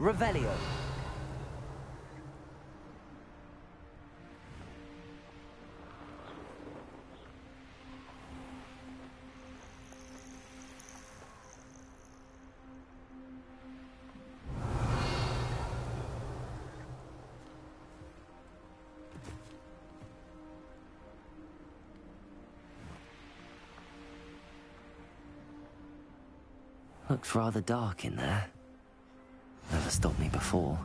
Revelio. Looks rather dark in there. Never stopped me before.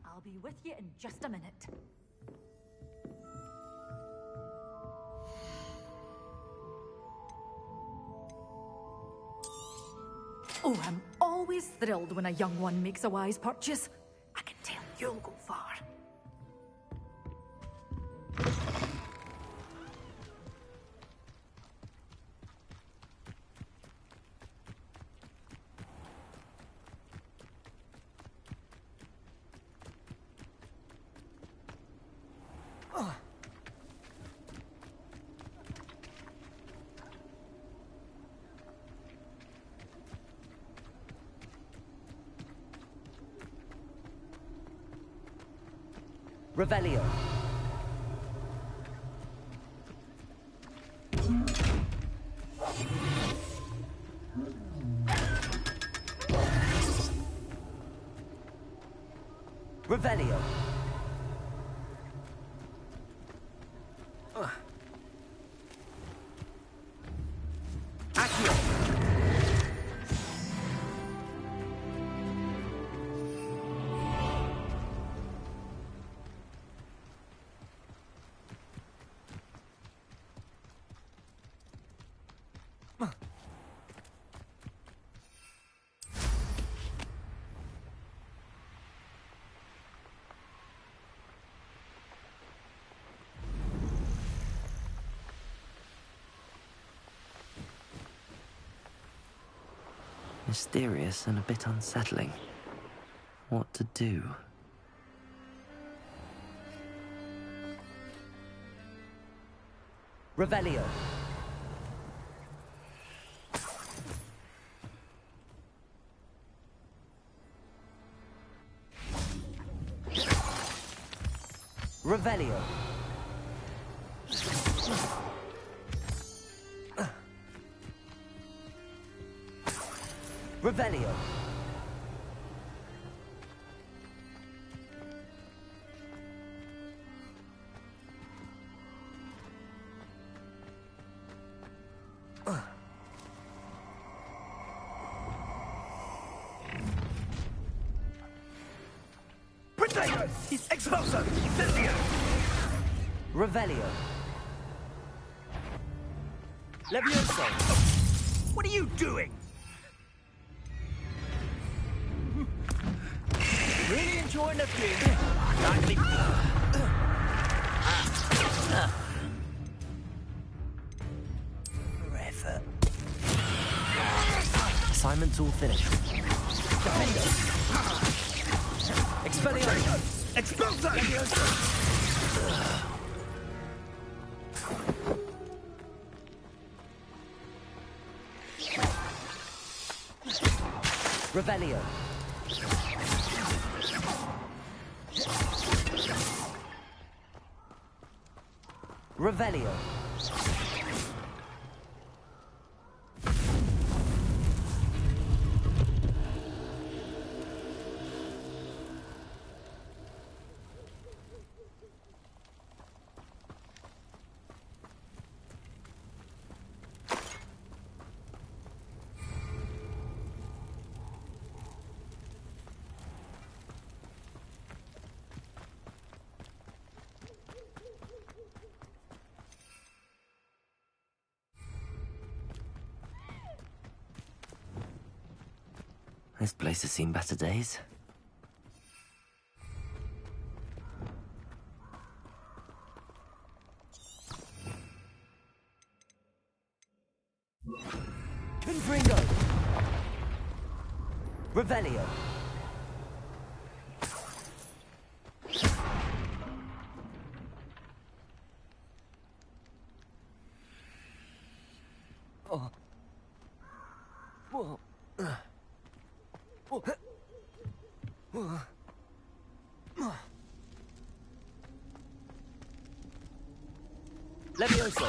I'll be with you in just a minute. Oh, I'm always thrilled when a young one makes a wise purchase. I can tell you'll go far. Revelio. Revelio. Accio. Mysterious and a bit unsettling. What to do? Revelio. Revelio. Revelio. Potato! Expulso! Incendio! Revelio. Levioso. What are you doing? Really enjoying the view. Nicely. Forever. Assignment's all finished. Expelliarmus. Expulso! Revelio. Revelio. This place has seen better days. Confringo. Revelio. Oh. Whoa. Levioso.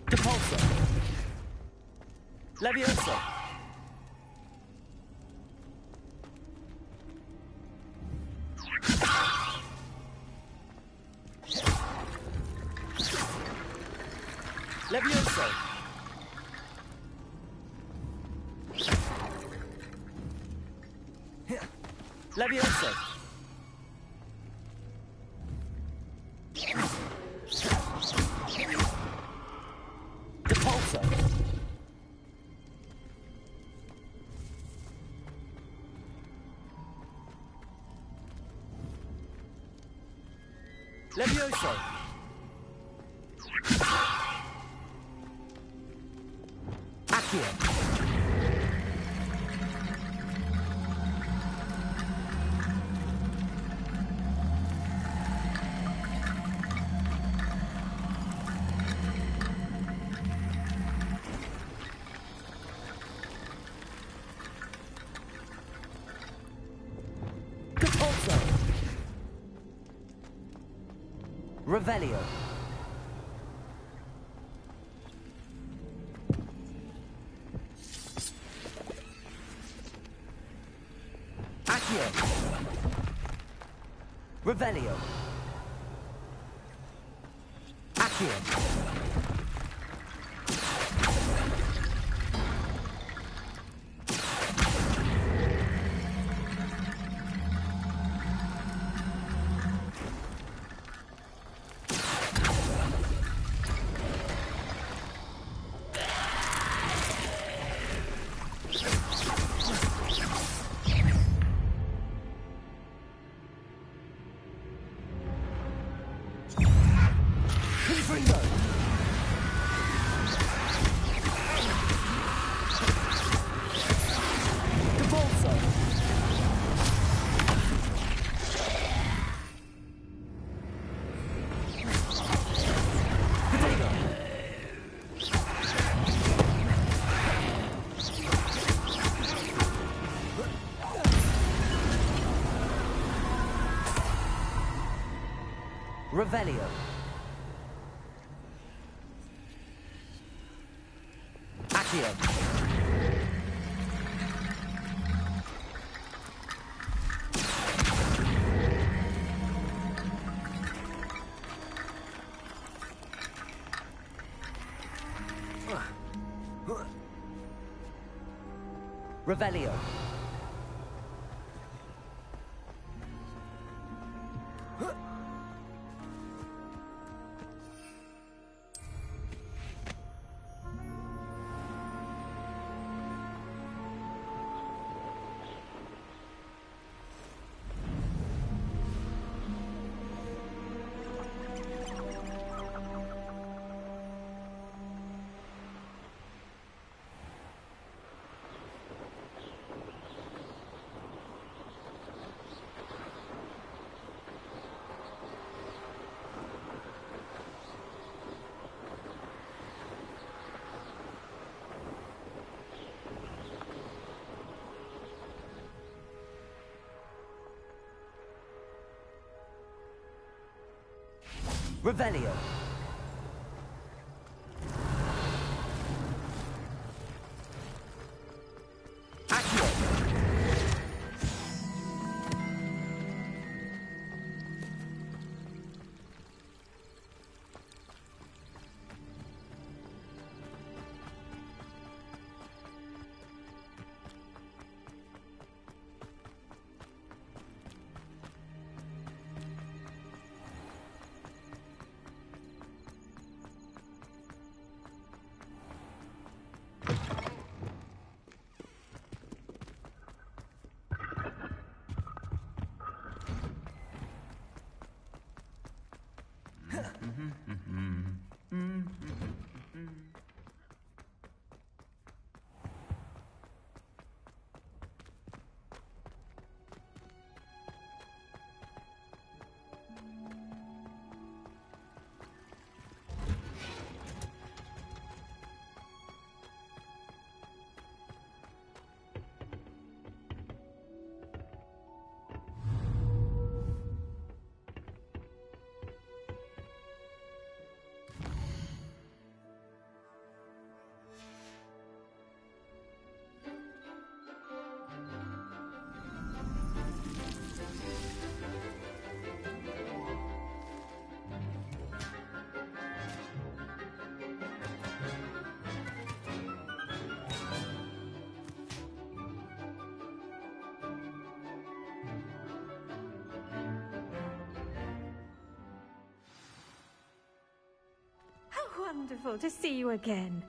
Depulso. Levioso. Levioso. Levioso. Depulso. Levioso. Accio. Depulso. Revelio. Accio. Revelio. Accio. Confringo. Revelio. Accio. Revelio. Revelio. Accio. Wonderful to see you again.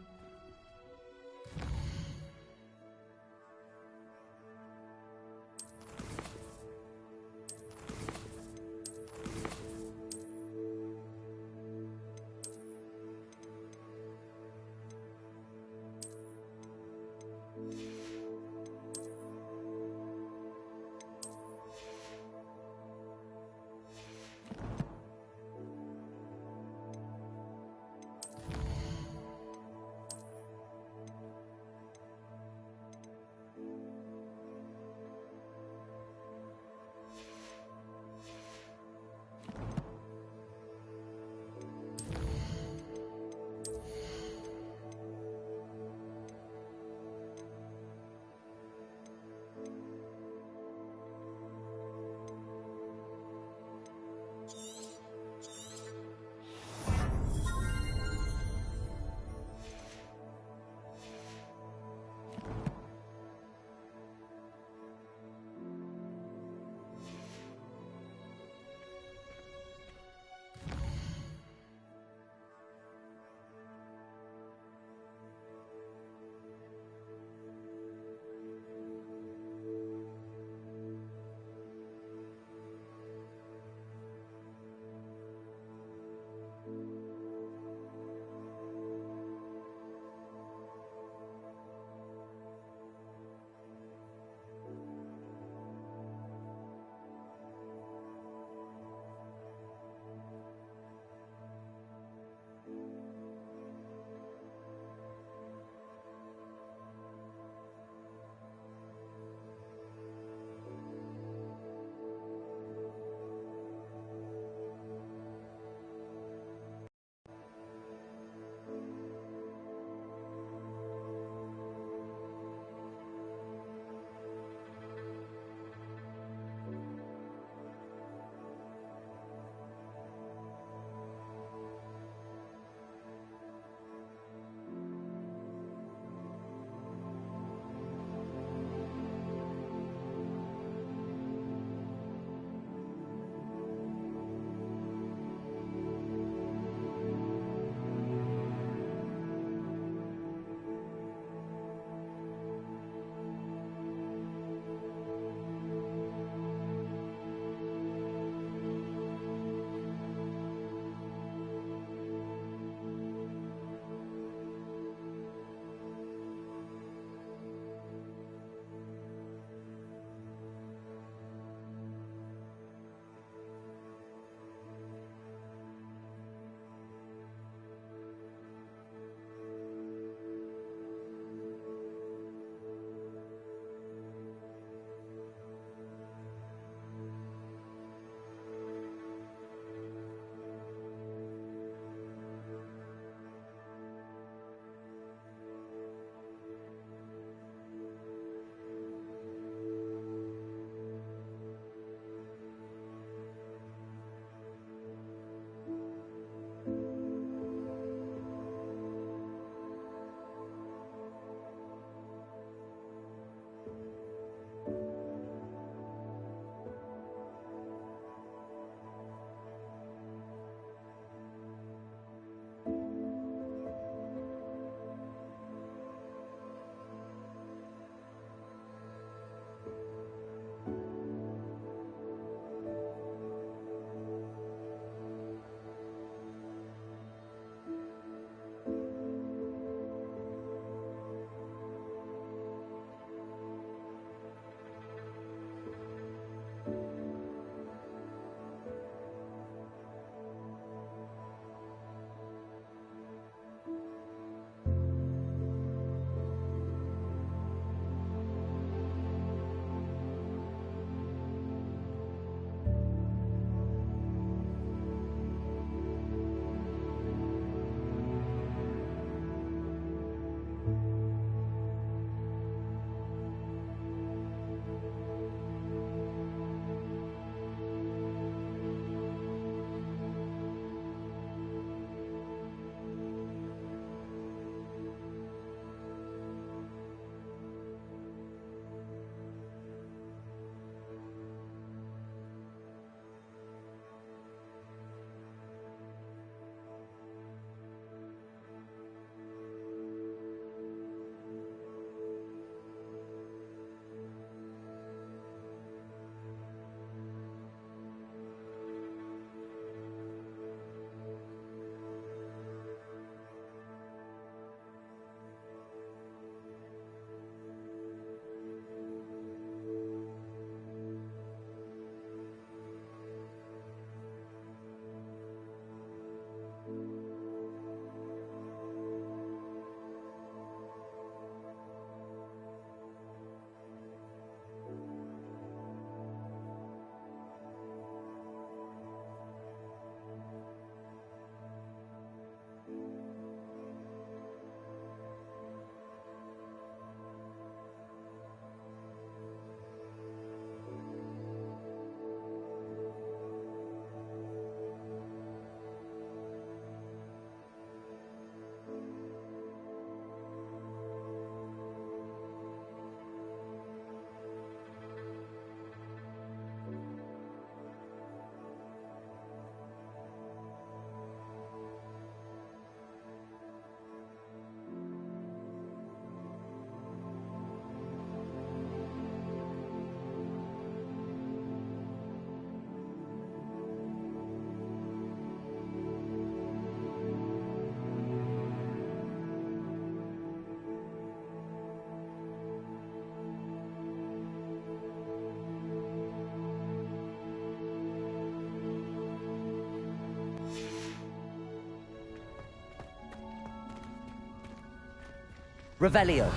Revelio.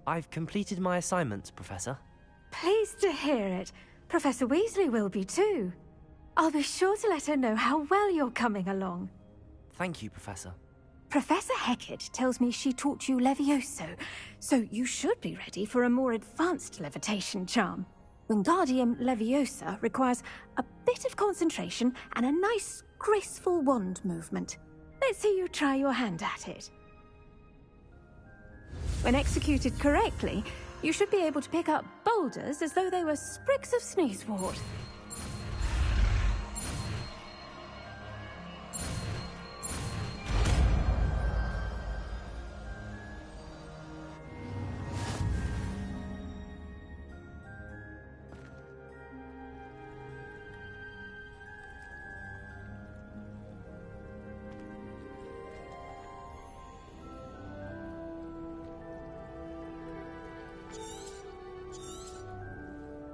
I've completed my assignments, Professor. Pleased to hear it. Professor Weasley will be too. I'll be sure to let her know how well you're coming along. Thank you, Professor. Professor Hecat tells me she taught you Levioso, so you should be ready for a more advanced levitation charm. Wingardium Leviosa requires a bit of concentration and a nice, graceful wand movement. Let's see you try your hand at it. When executed correctly, you should be able to pick up boulders as though they were sprigs of sneezewort.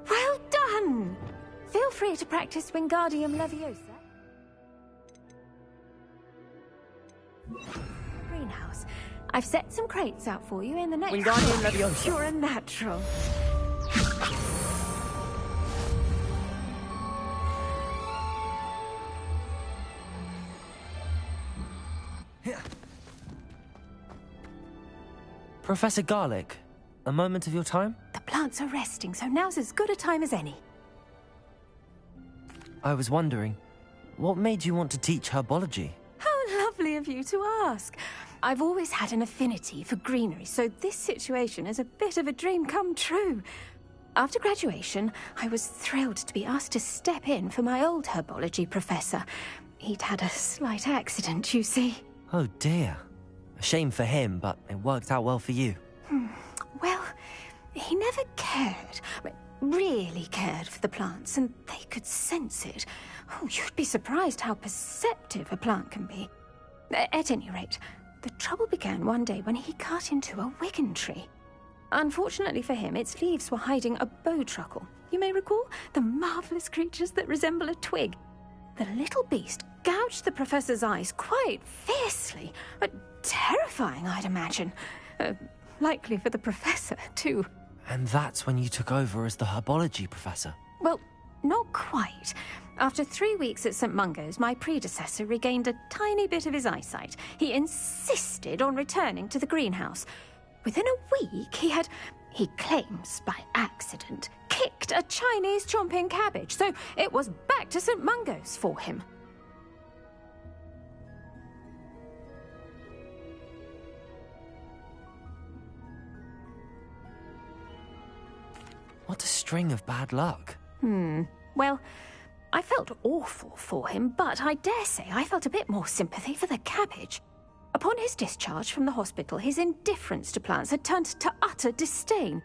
Well done! Feel free to practice Wingardium Leviosa. Greenhouse. I've set some crates out for you in the next... Wingardium Leviosa. You're a natural. Professor Garlick, a moment of your time? The plants are resting, so now's as good a time as any. I was wondering, what made you want to teach herbology? How lovely of you to ask. I've always had an affinity for greenery, so this situation is a bit of a dream come true. After graduation, I was thrilled to be asked to step in for my old herbology professor. He'd had a slight accident, you see. Oh dear. A shame for him, but it worked out well for you. Well, he never cared, really cared for the plants, and they could sense it. Oh, you'd be surprised how perceptive a plant can be. At any rate, the trouble began one day when he cut into a wigan tree. Unfortunately for him, its leaves were hiding a bowtruckle. You may recall the marvelous creatures that resemble a twig. The little beast gouged the professor's eyes quite fiercely. Terrifying, I'd imagine. Likely for the professor, too. And that's when you took over as the herbology professor? Well, not quite. After 3 weeks at St. Mungo's, my predecessor regained a tiny bit of his eyesight. He insisted on returning to the greenhouse. Within a week, he claims by accident, kicked a Chinese chomping cabbage, so it was back to St. Mungo's for him. What a string of bad luck. Well, I felt awful for him, but I dare say I felt a bit more sympathy for the cabbage. Upon his discharge from the hospital, his indifference to plants had turned to utter disdain.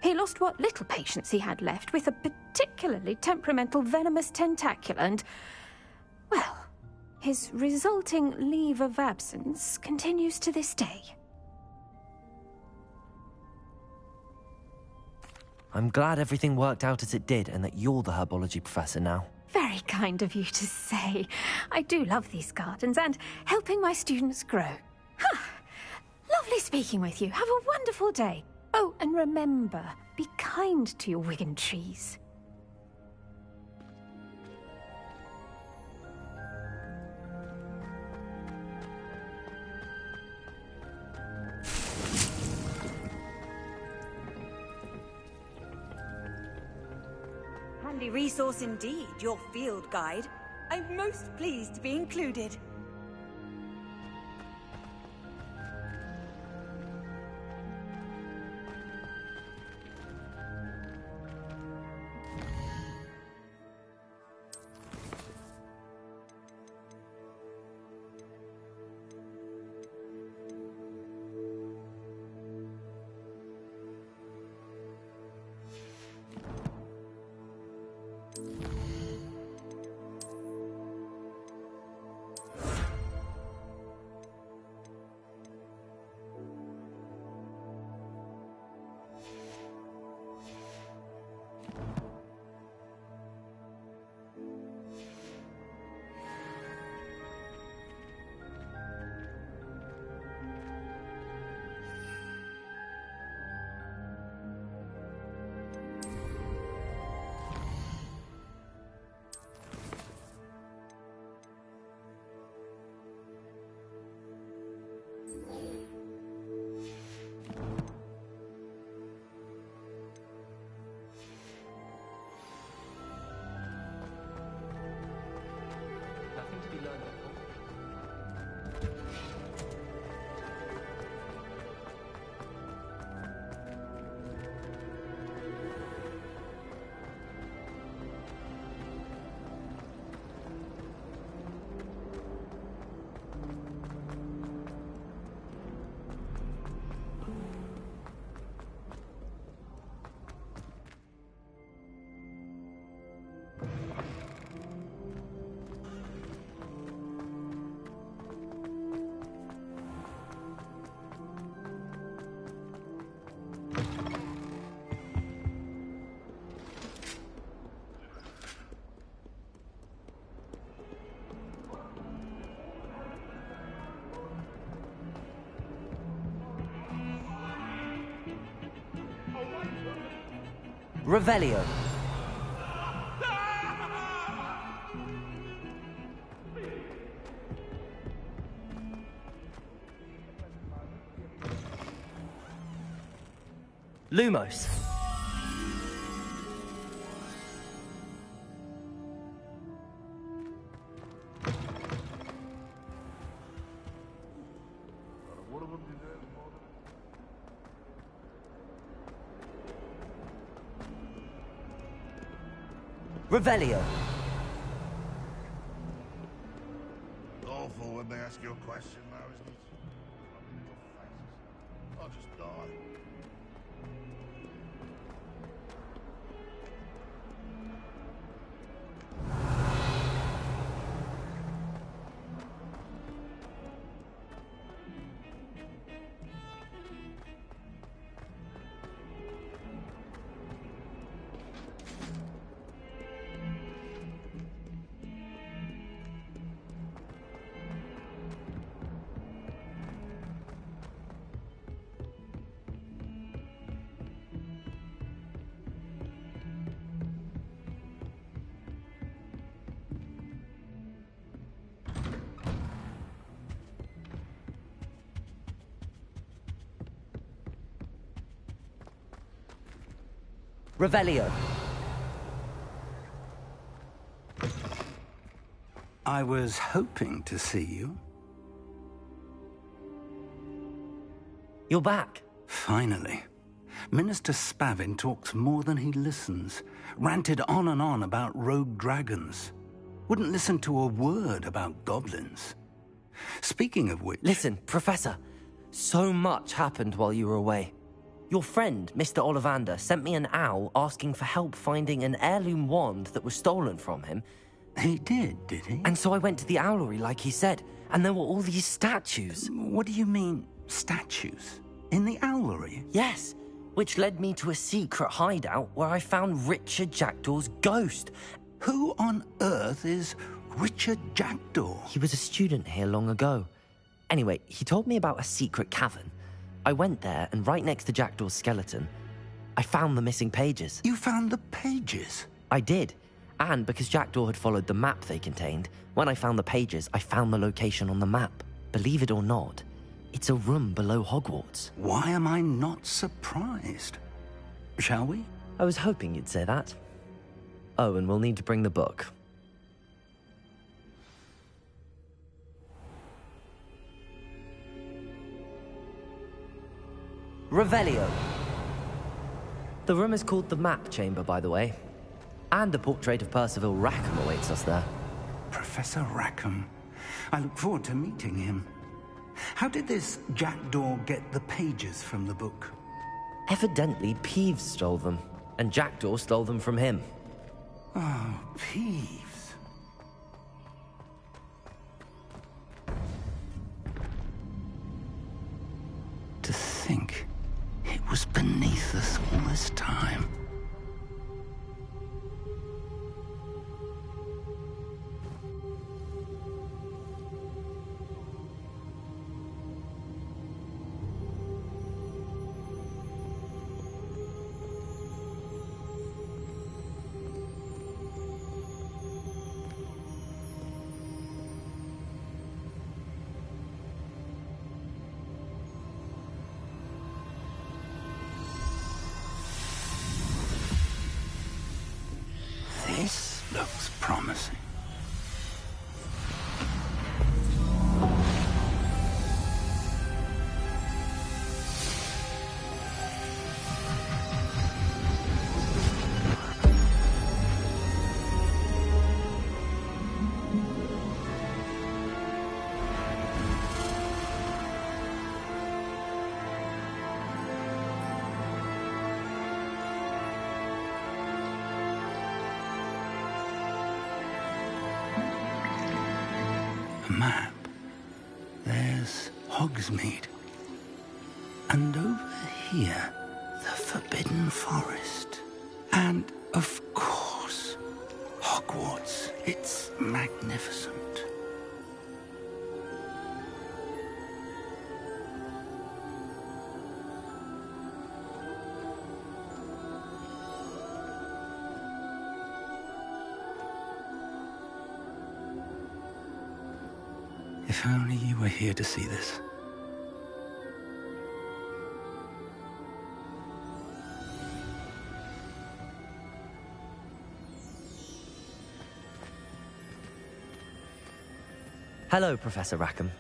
He lost what little patience he had left with a particularly temperamental venomous tentacula and, well, his resulting leave of absence continues to this day. I'm glad everything worked out as it did and that you're the herbology professor now. Very kind of you to say. I do love these gardens and helping my students grow. Lovely speaking with you. Have a wonderful day. Oh, and remember, be kind to your wigan trees. Handy resource indeed, your field guide. I'm most pleased to be included. Revelio. Lumos. Revelio. Awful when they ask you a question now, isn't it? I'll just die. Revelio. I was hoping to see you. You're back. Finally. Minister Spavin talks more than he listens. Ranted on and on about rogue dragons. Wouldn't listen to a word about goblins. Speaking of which... Listen, Professor. So much happened while you were away. Your friend, Mr. Ollivander, sent me an owl asking for help finding an heirloom wand that was stolen from him. He did he? And so I went to the owlery like he said, and there were all these statues. What do you mean, statues? In the owlery? Yes, which led me to a secret hideout where I found Richard Jackdaw's ghost. Who on earth is Richard Jackdaw? He was a student here long ago. Anyway, he told me about a secret cavern. I went there, and right next to Jackdaw's skeleton, I found the missing pages. You found the pages? I did. And because Jackdaw had followed the map they contained, when I found the pages, I found the location on the map. Believe it or not, it's a room below Hogwarts. Why am I not surprised? Shall we? I was hoping you'd say that. Oh, and we'll need to bring the book. Revelio. The room is called the Map Chamber, by the way. And a portrait of Percival Rackham awaits us there. Professor Rackham. I look forward to meeting him. How did this Jackdaw get the pages from the book? Evidently, Peeves stole them, and Jackdaw stole them from him. Oh, Peeves. To think it was beneath us all this time. This looks promising. Map. There's Hogsmeade. And over here, the Forbidden Forest. And, of course, Hogwarts. It's magnificent. If only you were here to see this. Hello, Professor Rackham.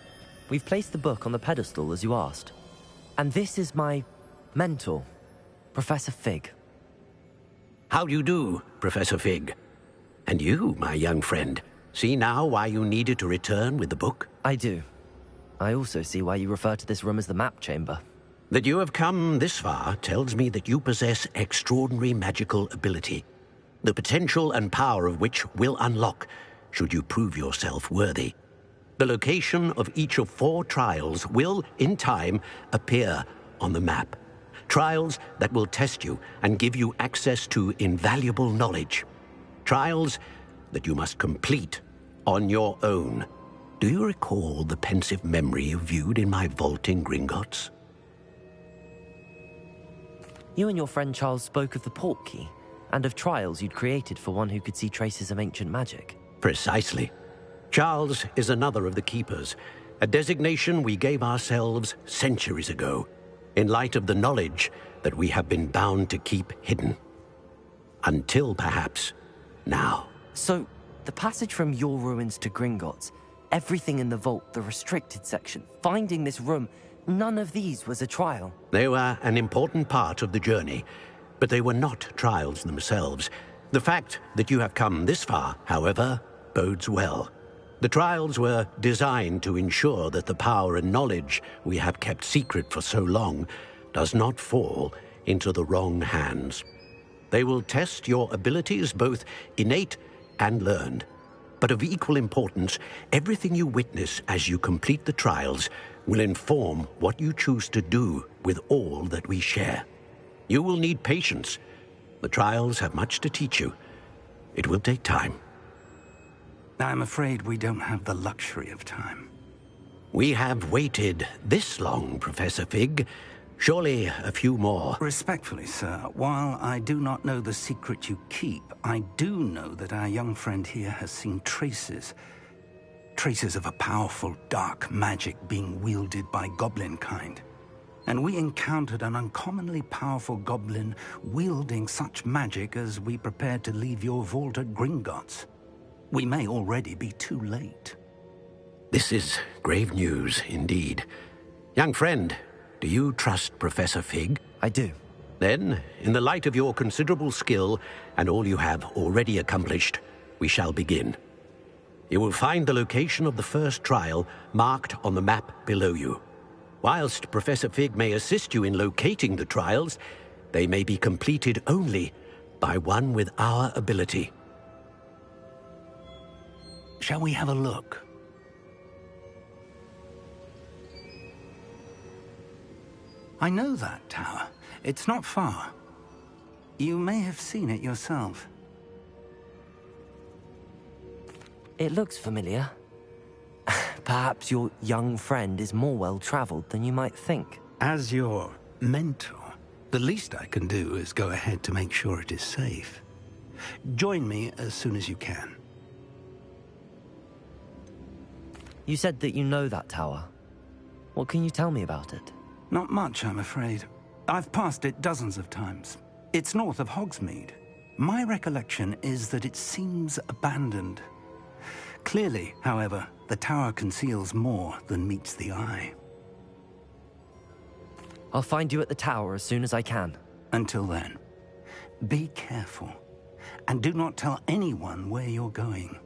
We've placed the book on the pedestal as you asked. And this is my mentor, Professor Fig. How do you do, Professor Fig? And you, my young friend, see now why you needed to return with the book? I do. I also see why you refer to this room as the map chamber. That you have come this far tells me that you possess extraordinary magical ability, the potential and power of which will unlock should you prove yourself worthy. The location of each of 4 trials will, in time, appear on the map. Trials that will test you and give you access to invaluable knowledge. Trials that you must complete on your own. Do you recall the pensive memory you viewed in my vault in Gringotts? You and your friend Charles spoke of the port key, and of trials you'd created for one who could see traces of ancient magic. Precisely. Charles is another of the Keepers, a designation we gave ourselves centuries ago, in light of the knowledge that we have been bound to keep hidden. Until, perhaps, now. So, the passage from your ruins to Gringotts, everything in the vault, the restricted section, finding this room, none of these was a trial. They were an important part of the journey, but they were not trials themselves. The fact that you have come this far, however, bodes well. The trials were designed to ensure that the power and knowledge we have kept secret for so long does not fall into the wrong hands. They will test your abilities, both innate and learned. But of equal importance, everything you witness as you complete the trials will inform what you choose to do with all that we share. You will need patience. The trials have much to teach you. It will take time. I'm afraid we don't have the luxury of time. We have waited this long, Professor Fig. Surely a few more. Respectfully, sir, while I do not know the secret you keep, I do know that our young friend here has seen traces. Traces of a powerful dark magic being wielded by goblin kind. And we encountered an uncommonly powerful goblin wielding such magic as we prepared to leave your vault at Gringotts. We may already be too late. This is grave news indeed. Young friend, do you trust Professor Fig? I do. Then, in the light of your considerable skill and all you have already accomplished, we shall begin. You will find the location of the first trial marked on the map below you. Whilst Professor Fig may assist you in locating the trials, they may be completed only by one with our ability. Shall we have a look? I know that tower. It's not far. You may have seen it yourself. It looks familiar. Perhaps your young friend is more well-traveled than you might think. As your mentor, the least I can do is go ahead to make sure it is safe. Join me as soon as you can. You said that you know that tower. What can you tell me about it? Not much, I'm afraid. I've passed it dozens of times. It's north of Hogsmeade. My recollection is that it seems abandoned. Clearly, however, the tower conceals more than meets the eye. I'll find you at the tower as soon as I can. Until then, be careful, and do not tell anyone where you're going.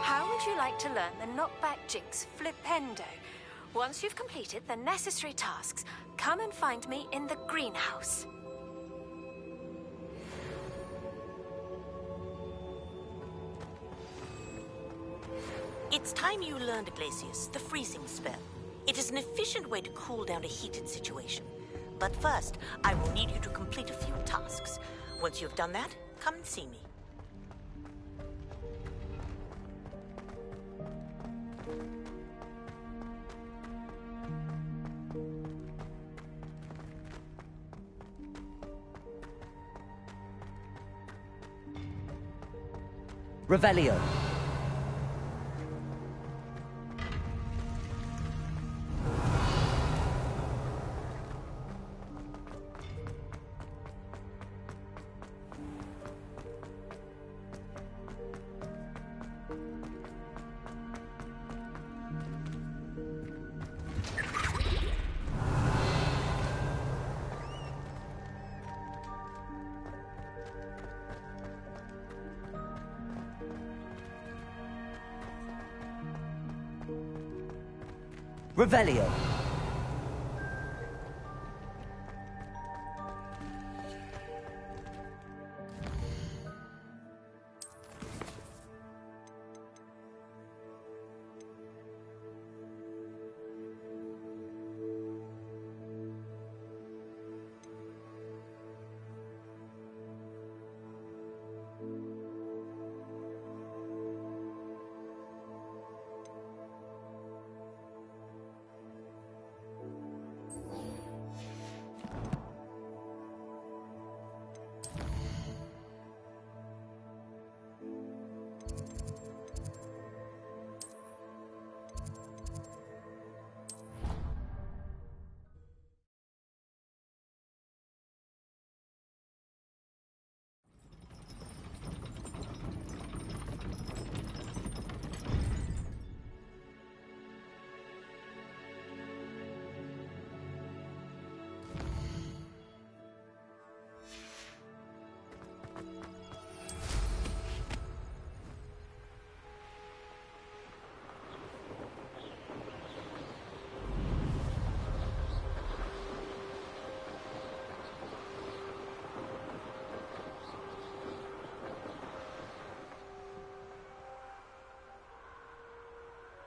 How would you like to learn the knockback jinx flipendo? Once you've completed the necessary tasks, come and find me in the greenhouse. It's time you learned, Glacius, the freezing spell. It is an efficient way to cool down a heated situation. But first, I will need you to complete a few tasks. Once you've done that, come and see me. Revelio. Revelio.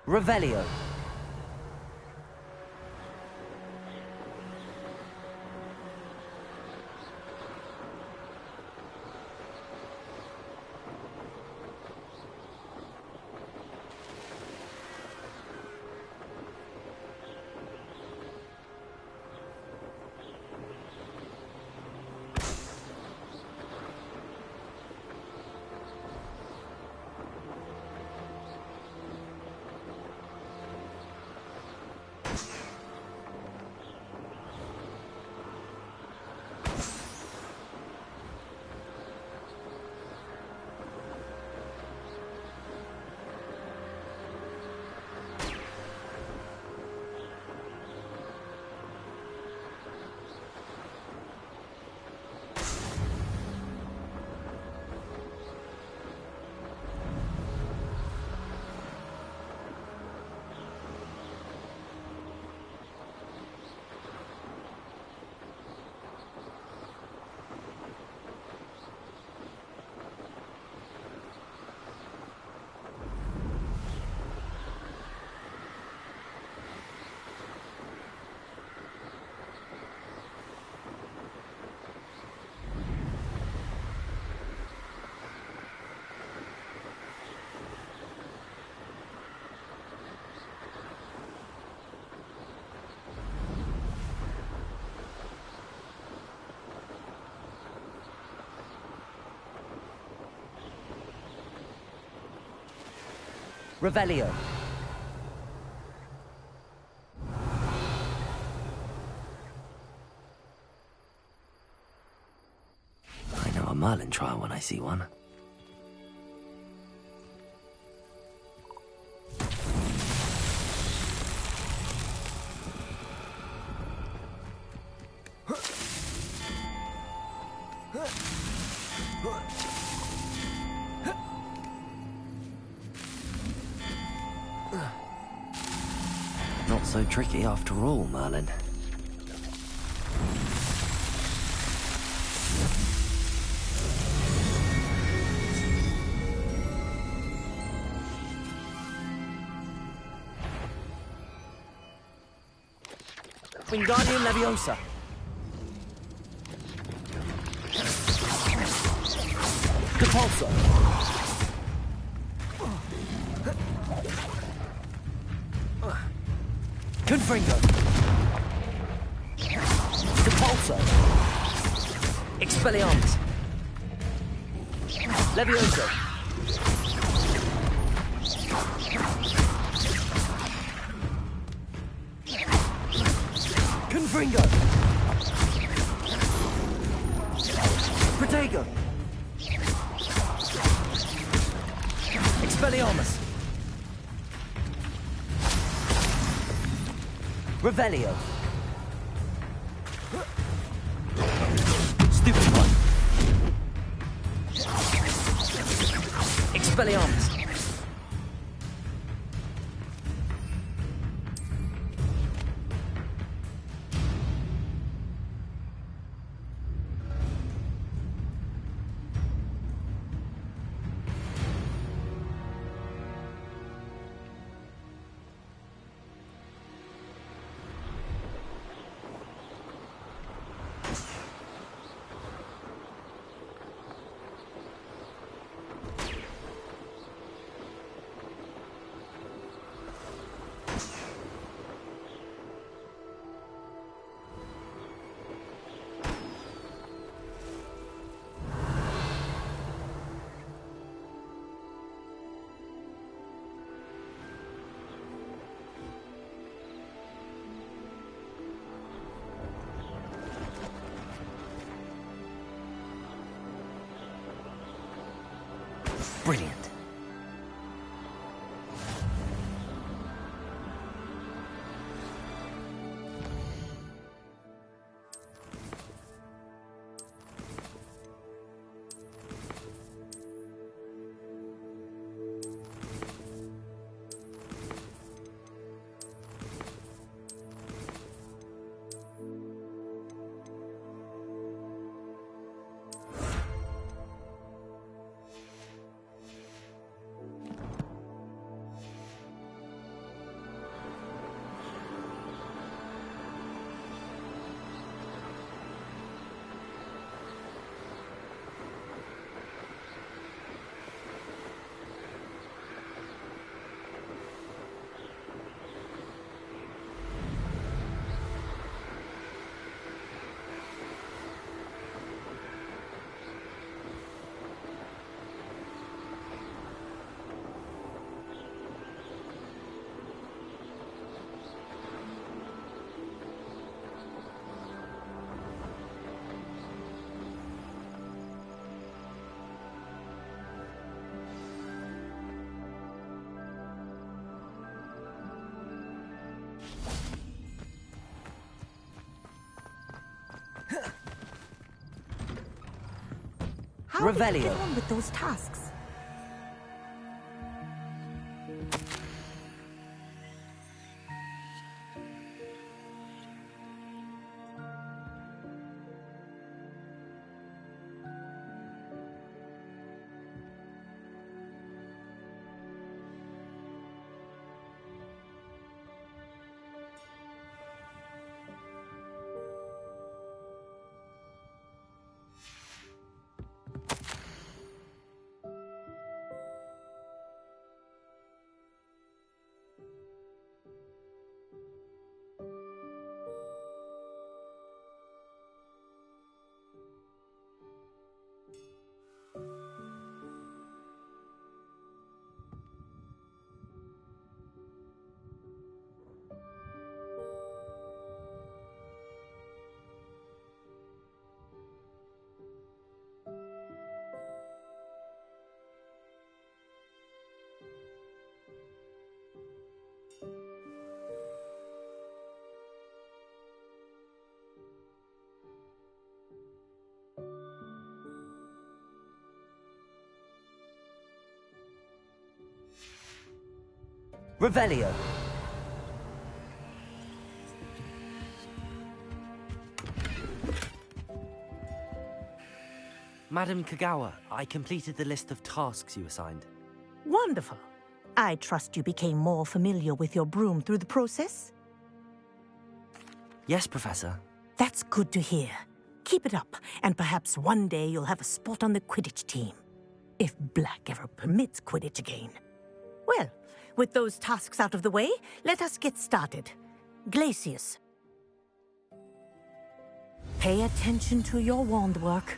Revelio. Revelio. I know a Merlin trial when I see one. Not so tricky after all, Merlin. Wingardium Leviosa. Depulso. Confringo. Depulso. Expelliarmus. Levioso. Confringo! Protego! Expelliarmus! Revelio! Stupefy! Expelliarmus! Brilliant. How did you Revelio. get on with those tasks? Revelio. Madam Kagawa, I completed the list of tasks you assigned. Wonderful. I trust you became more familiar with your broom through the process? Yes, Professor. That's good to hear. Keep it up, and perhaps one day you'll have a spot on the Quidditch team. If Black ever permits Quidditch again. Well, with those tasks out of the way, let us get started. Glacius. Pay attention to your wand work.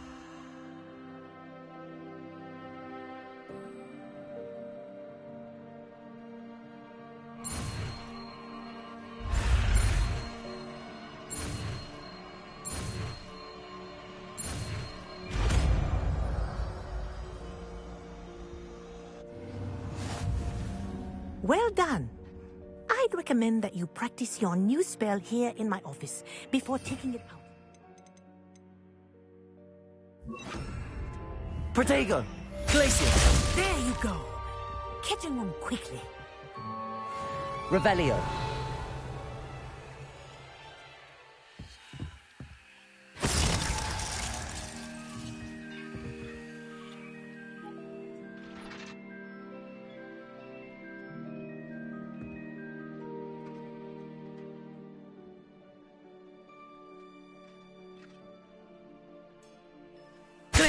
Well done. I'd recommend that you practice your new spell here in my office before taking it out. Protego! Glacius! There you go. Catching them quickly. Revelio.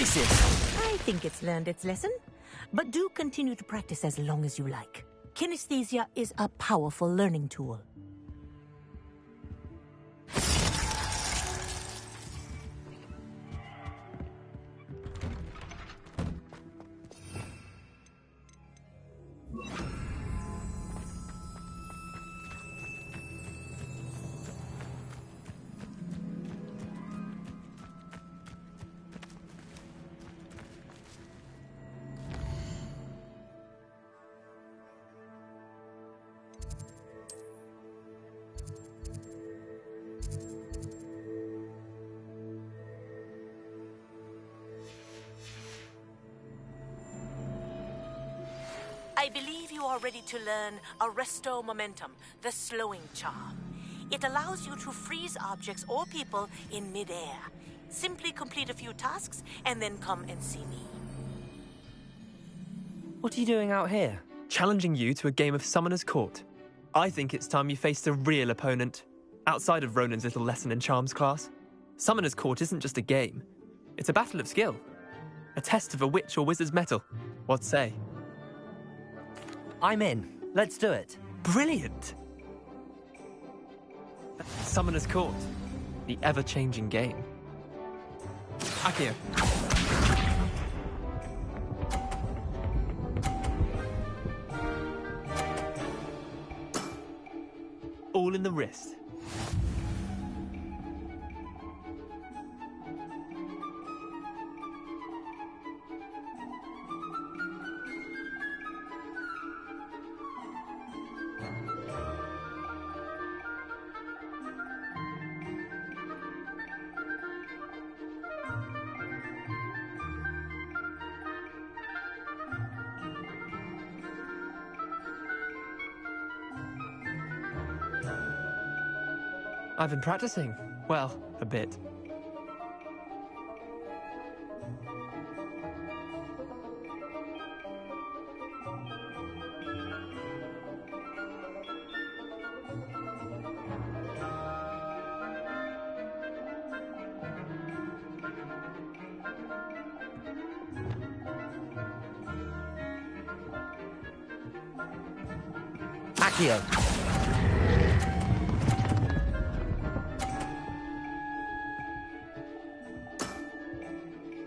I think it's learned its lesson, but do continue to practice as long as you like. Kinesthesia is a powerful learning tool. I believe you are ready to learn Arresto Momentum, the slowing charm. It allows you to freeze objects or people in midair. Simply complete a few tasks and then come and see me. What are you doing out here? Challenging you to a game of Summoner's Court. I think it's time you faced a real opponent, outside of Ronan's little lesson in charms class. Summoner's Court isn't just a game. It's a battle of skill. A test of a witch or wizard's mettle. What say? I'm in. Let's do it. Brilliant! Summoner's Court. The ever-changing game. Accio. All in the wrist. I've been practicing. Well, a bit. Accio.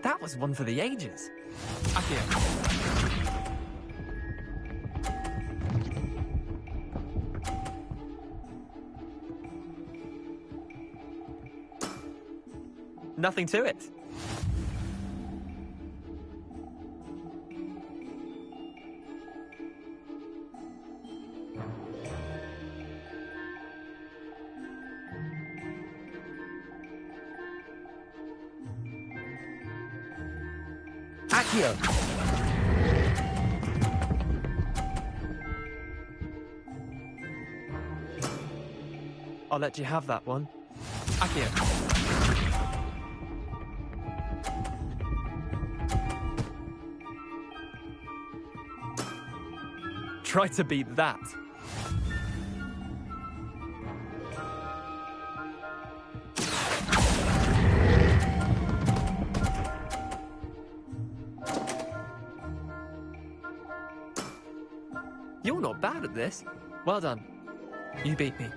That was one for the ages. Accio. Nothing to it. Accio. I'll let you have that one. Accio. Try to beat that. You're not bad at this. Well done. You beat me.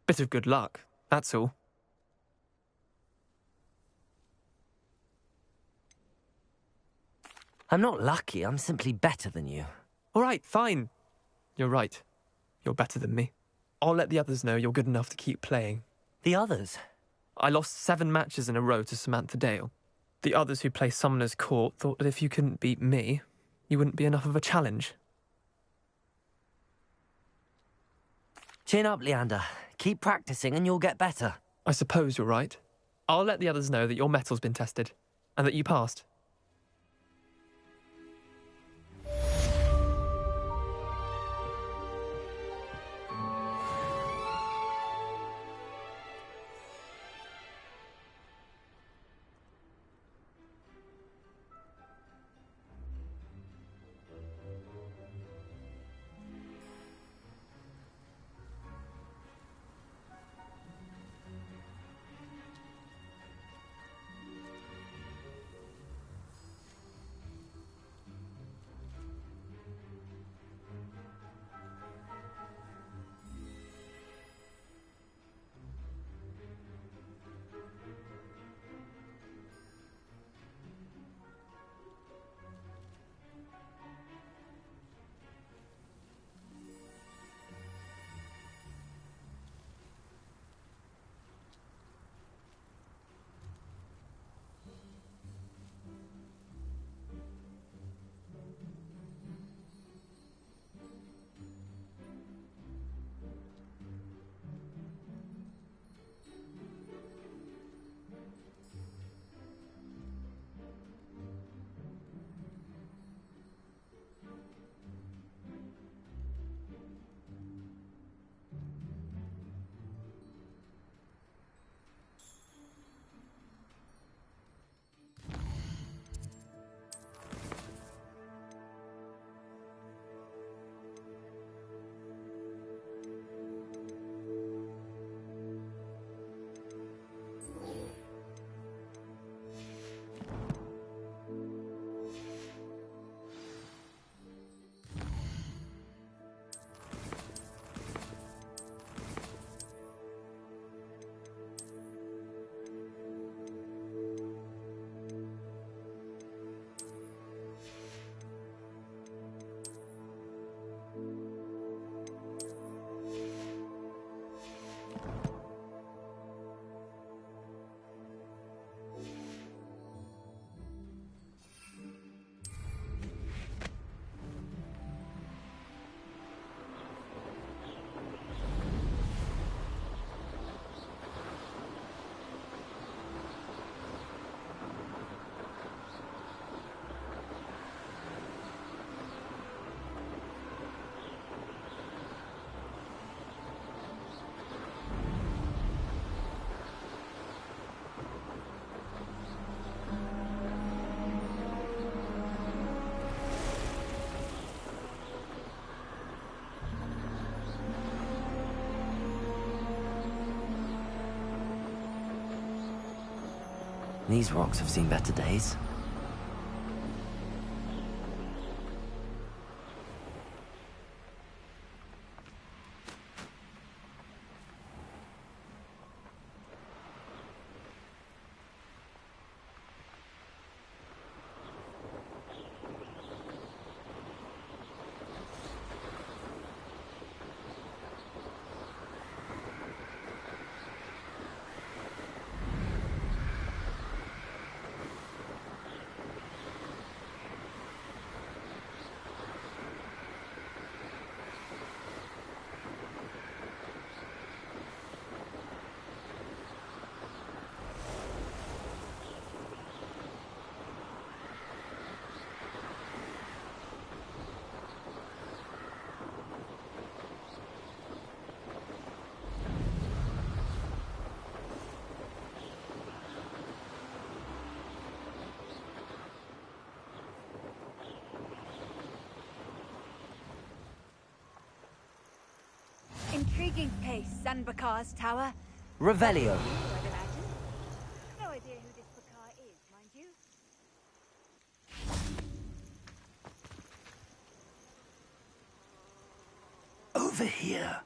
Bit of good luck, that's all. I'm not lucky, I'm simply better than you. All right, fine. You're right. You're better than me. I'll let the others know you're good enough to keep playing. The others? I lost 7 matches in a row to Samantha Dale. The others who play Summoner's Court thought that if you couldn't beat me, you wouldn't be enough of a challenge. Chin up, Leander. Keep practicing and you'll get better. I suppose you're right. I'll let the others know that your metal's been tested, and that you passed. These rocks have seen better days. Intriguing place, Sanbakar's tower. Revelio. I'd imagine. No idea who this Bakar is, mind you. Over here.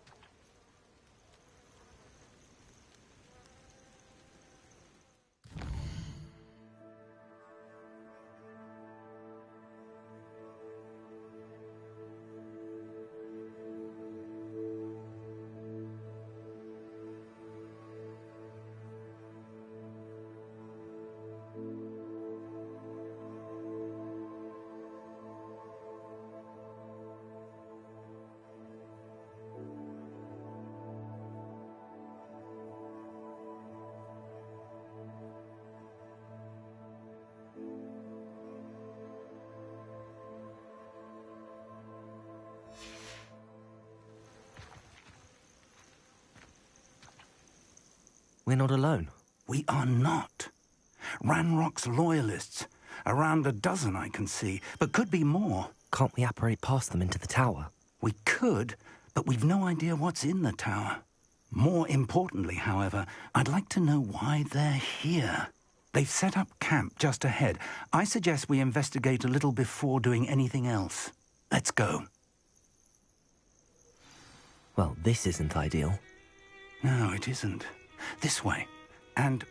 We're not alone. We are not. Ranrock's loyalists. Around a dozen I can see, but could be more. Can't we apparate past them into the tower? We could, but we've no idea what's in the tower. More importantly, however, I'd like to know why they're here. They've set up camp just ahead. I suggest we investigate a little before doing anything else. Let's go. Well, this isn't ideal. No, it isn't. This way. And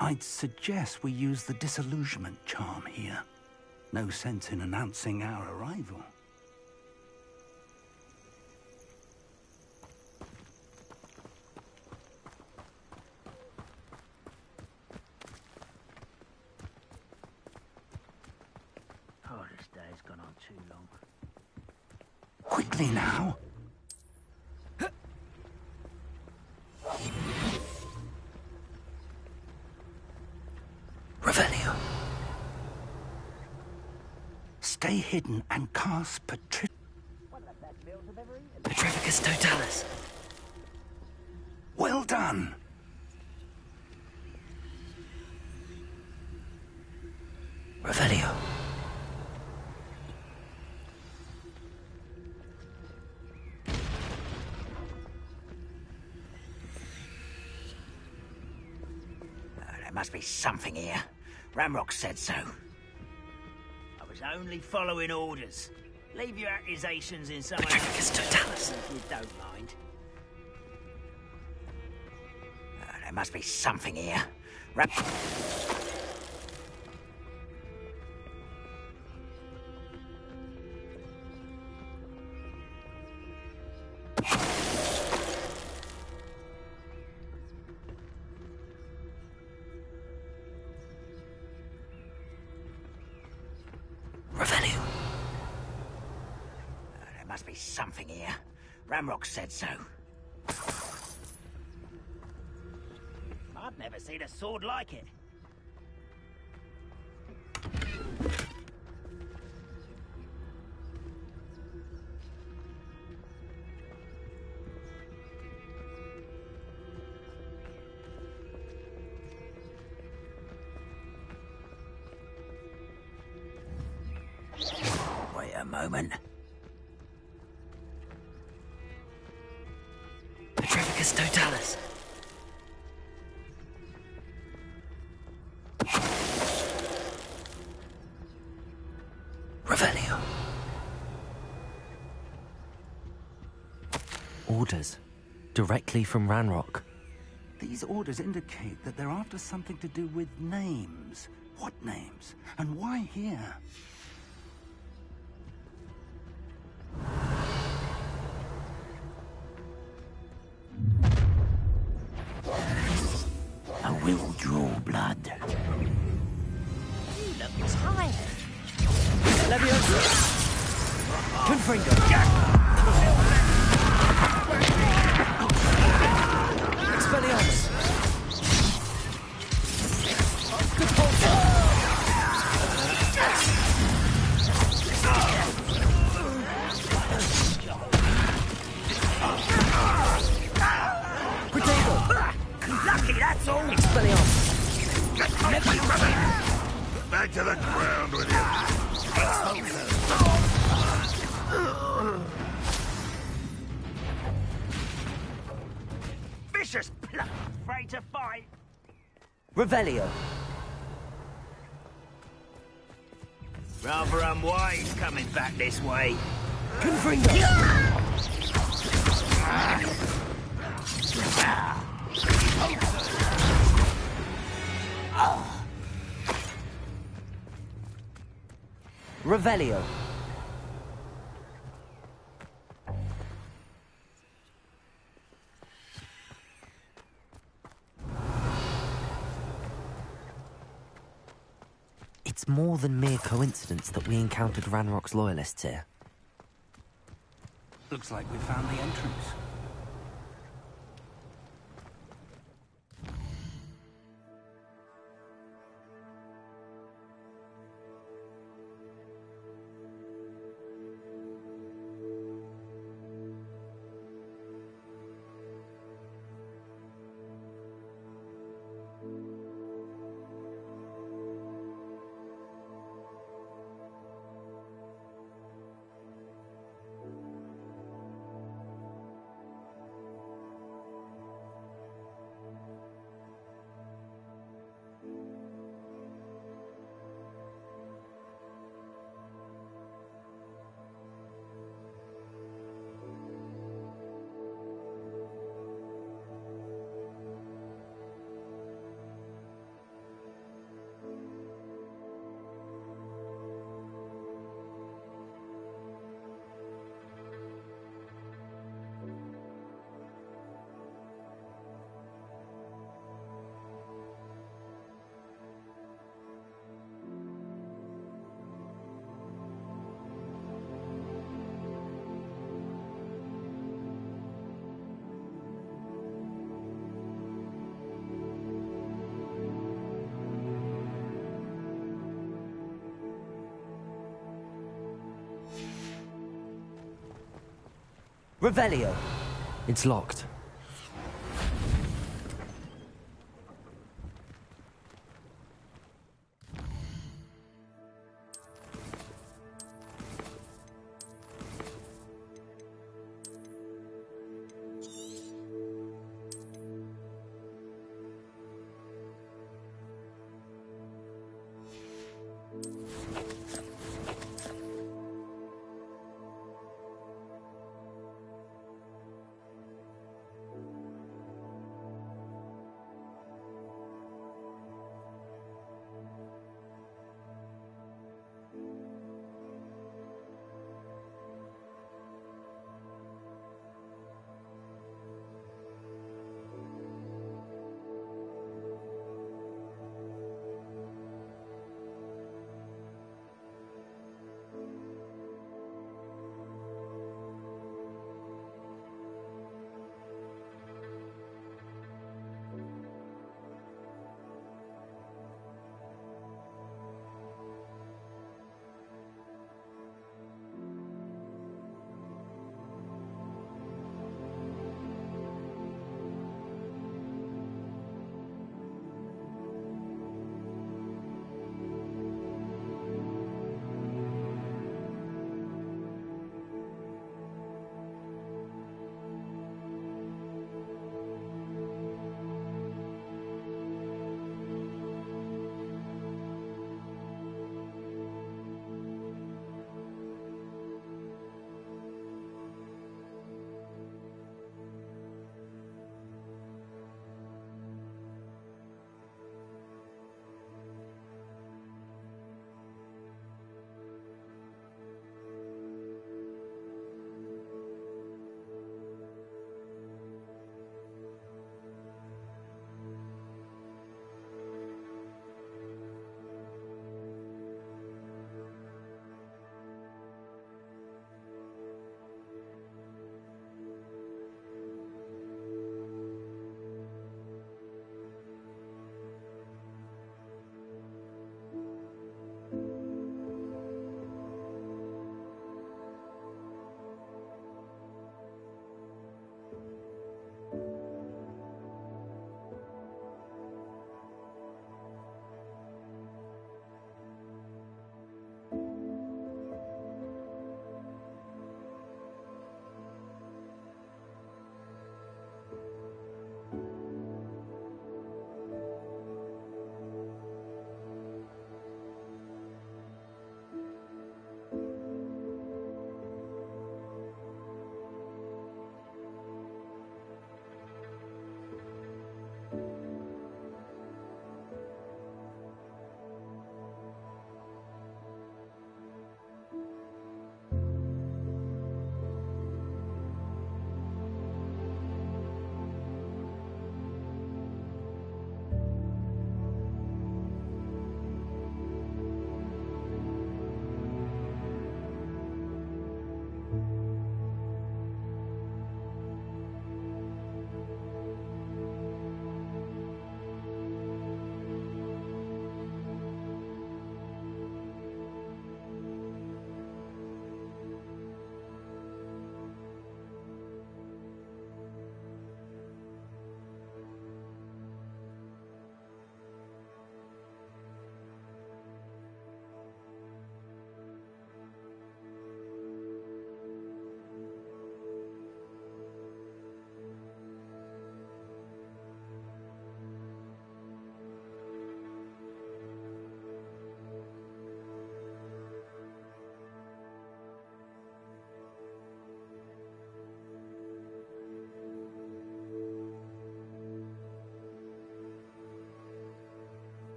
I'd suggest we use the disillusionment charm here. No sense in announcing our arrival. Oh, this day's gone on too long. Quickly now. Revelio. Stay hidden and cast Petrificus Totalis. Well done. Revelio. There must be something here. Ramrock said so. I was only following orders. Leave your accusations in someone Petrificus Totalis. if you don't mind. There must be something here. Revelio. There must be something here. Ramrock said so. I've never seen a sword like it. Wait a moment. Petrificus Totalis. Revelio. Orders. Directly from Ranrock. These orders indicate that they're after something to do with names. What names? And why here? I will draw blood. You look tired. Leviosa. Confringo. Expelliarmus. Good pulse. Lucky, that's all. Expelliarmus. Back to the ground with you. Vicious pluck, afraid to fight. Revelio. Rather unwise coming back this way. Confringo. Revelio. It's more than mere coincidence that we encountered Ranrock's loyalists here. Looks like we found the entrance. Revelio. It's locked.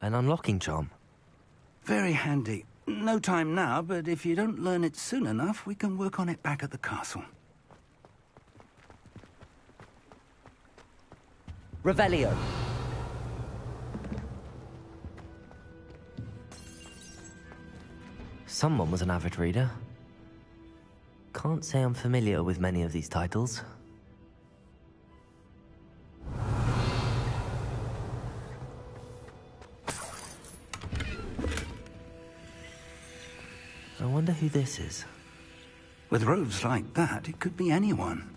An unlocking charm. Very handy. No time now, but if you don't learn it soon enough, we can work on it back at the castle. Revelio. Someone was an avid reader. Can't say I'm familiar with many of these titles. I wonder who this is. With robes like that, it could be anyone.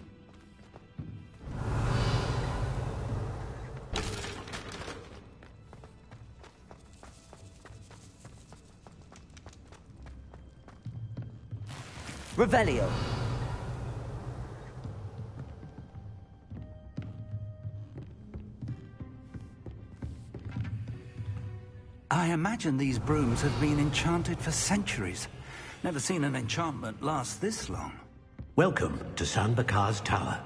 Revelio. I imagine these brooms have been enchanted for centuries. Never seen an enchantment last this long. Welcome to San Bakar's Tower.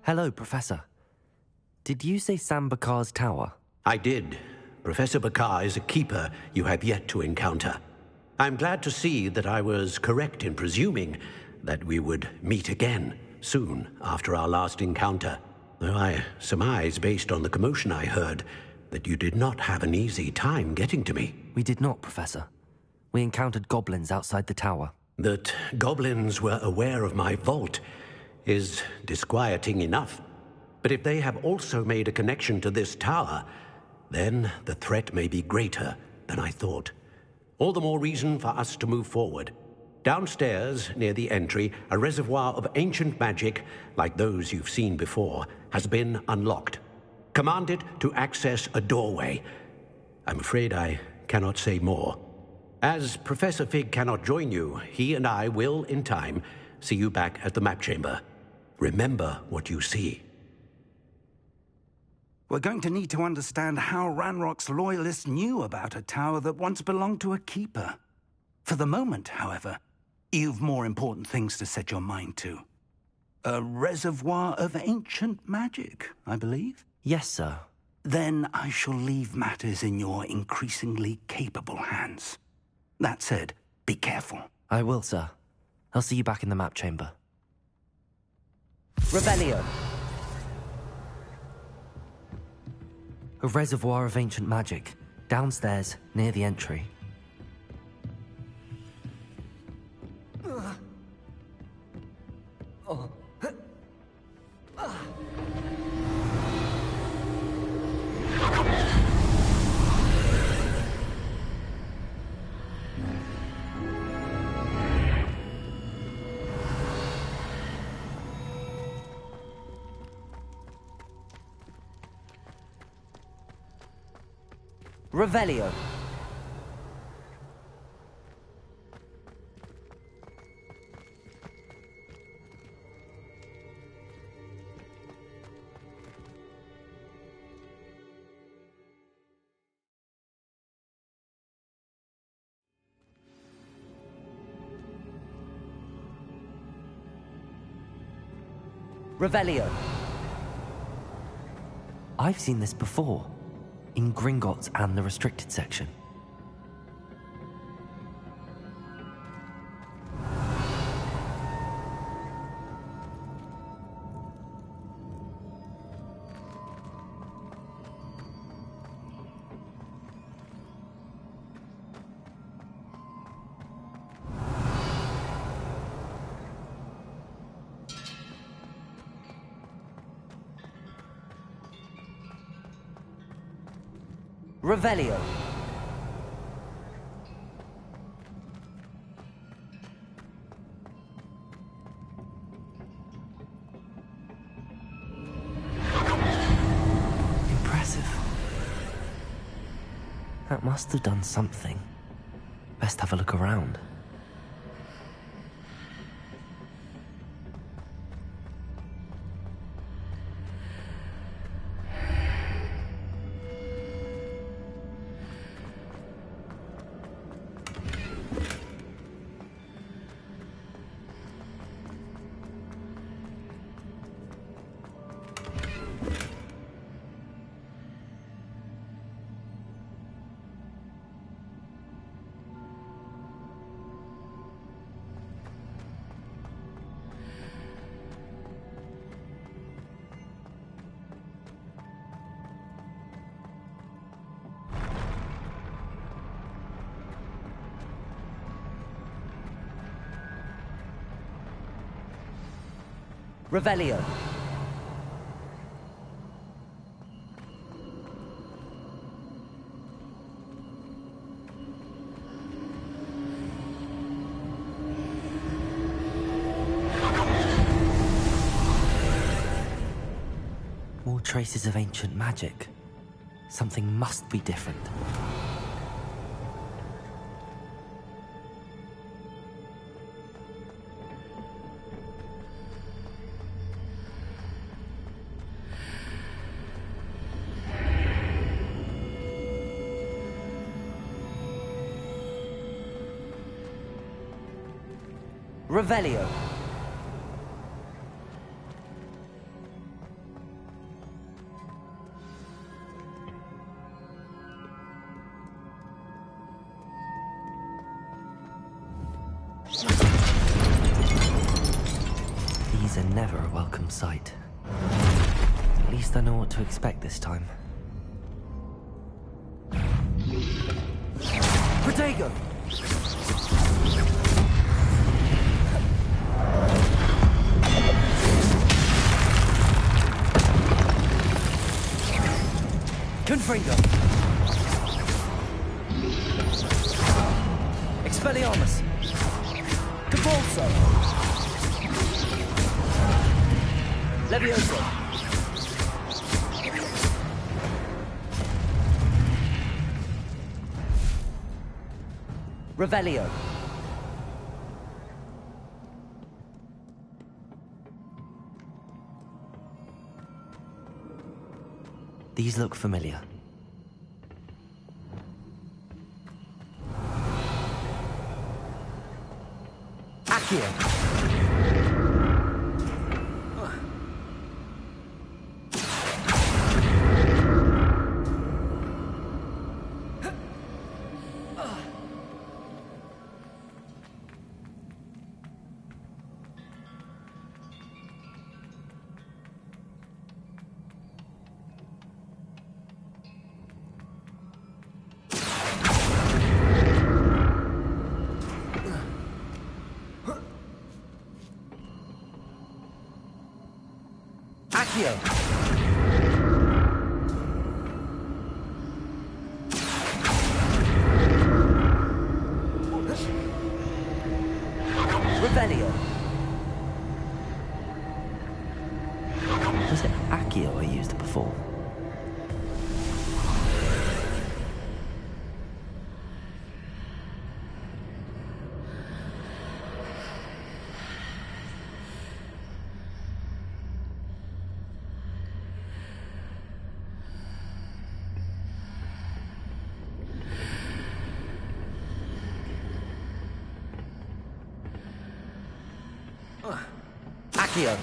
Hello, Professor. Did you say Sam Bakar's tower? I did. Professor Bakar is a keeper you have yet to encounter. I'm glad to see that I was correct in presuming that we would meet again soon after our last encounter, though I surmise, based on the commotion I heard, that you did not have an easy time getting to me. We did not, Professor. We encountered goblins outside the tower. That goblins were aware of my vault is disquieting enough. But if they have also made a connection to this tower, then the threat may be greater than I thought. All the more reason for us to move forward. Downstairs, near the entry, a reservoir of ancient magic, like those you've seen before, has been unlocked. Command it to access a doorway. I'm afraid I cannot say more. As Professor Fig cannot join you, he and I will, in time, see you back at the map chamber. Remember what you see. We're going to need to understand how Ranrock's loyalists knew about a tower that once belonged to a keeper. For the moment, however, you've more important things to set your mind to. A reservoir of ancient magic, I believe? Yes, sir. Then I shall leave matters in your increasingly capable hands. That said, be careful. I will, sir. I'll see you back in the map chamber. Revelio. A reservoir of ancient magic, downstairs, near the entry. Revelio. Revelio. I've seen this before. In Gringotts and the restricted section. Revelio. Impressive. That must have done something. Best have a look around. Revelio. More traces of ancient magic. Something must be different. Revelio. These are never a welcome sight. At least I know what to expect this time. Protego! Confringo! Expelliarmus! Capulso! Levioso! Revelio! These look familiar. Accio! Accio! Revelio! Was it Accio I used before? Accio!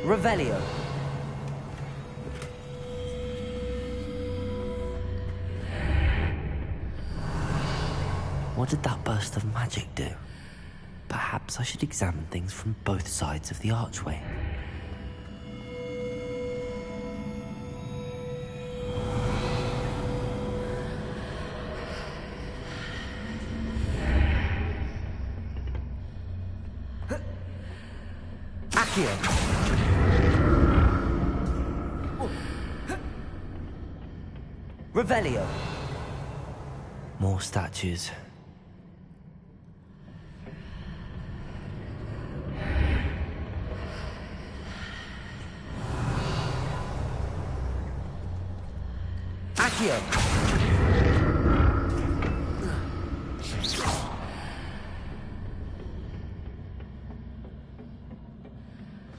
Revelio! What did that burst of magic do? Perhaps I should examine things from both sides of the archway. Accio! Revelio! More statues. Accio!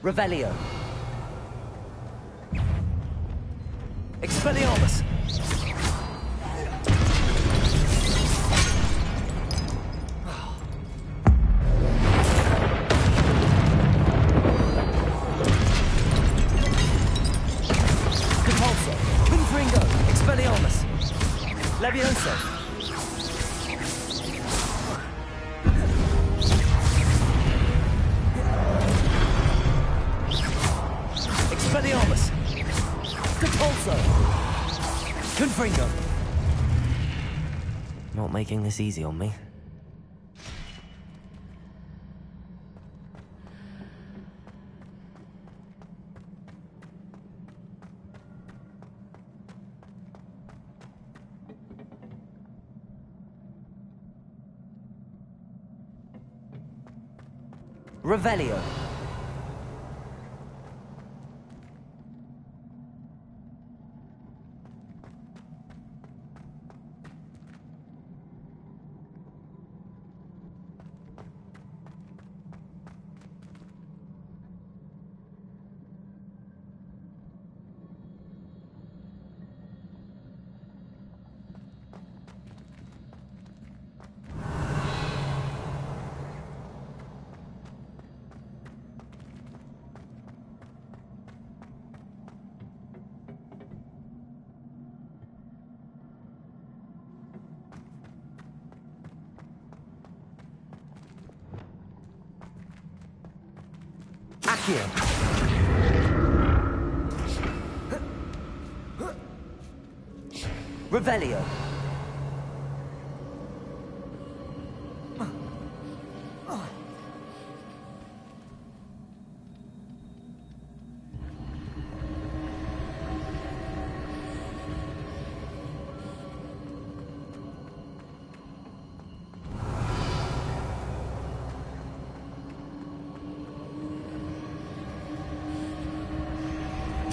Revelio! Expelliarmus! Capulso! Confringo! Levioso! Expelliarmus! Compulso! Confringo! Not making this easy on me. Revelio. Accio. Revelio.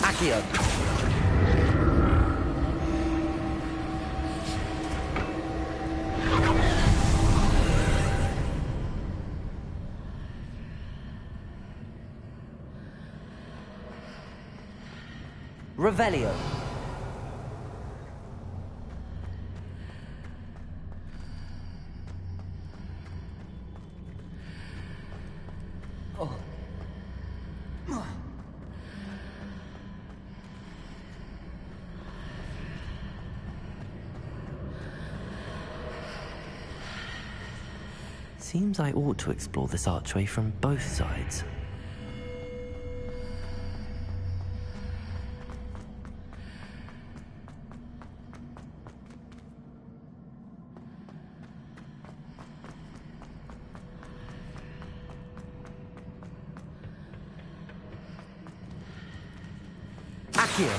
Accio. Revelio. Seems I ought to explore this archway from both sides. Accio.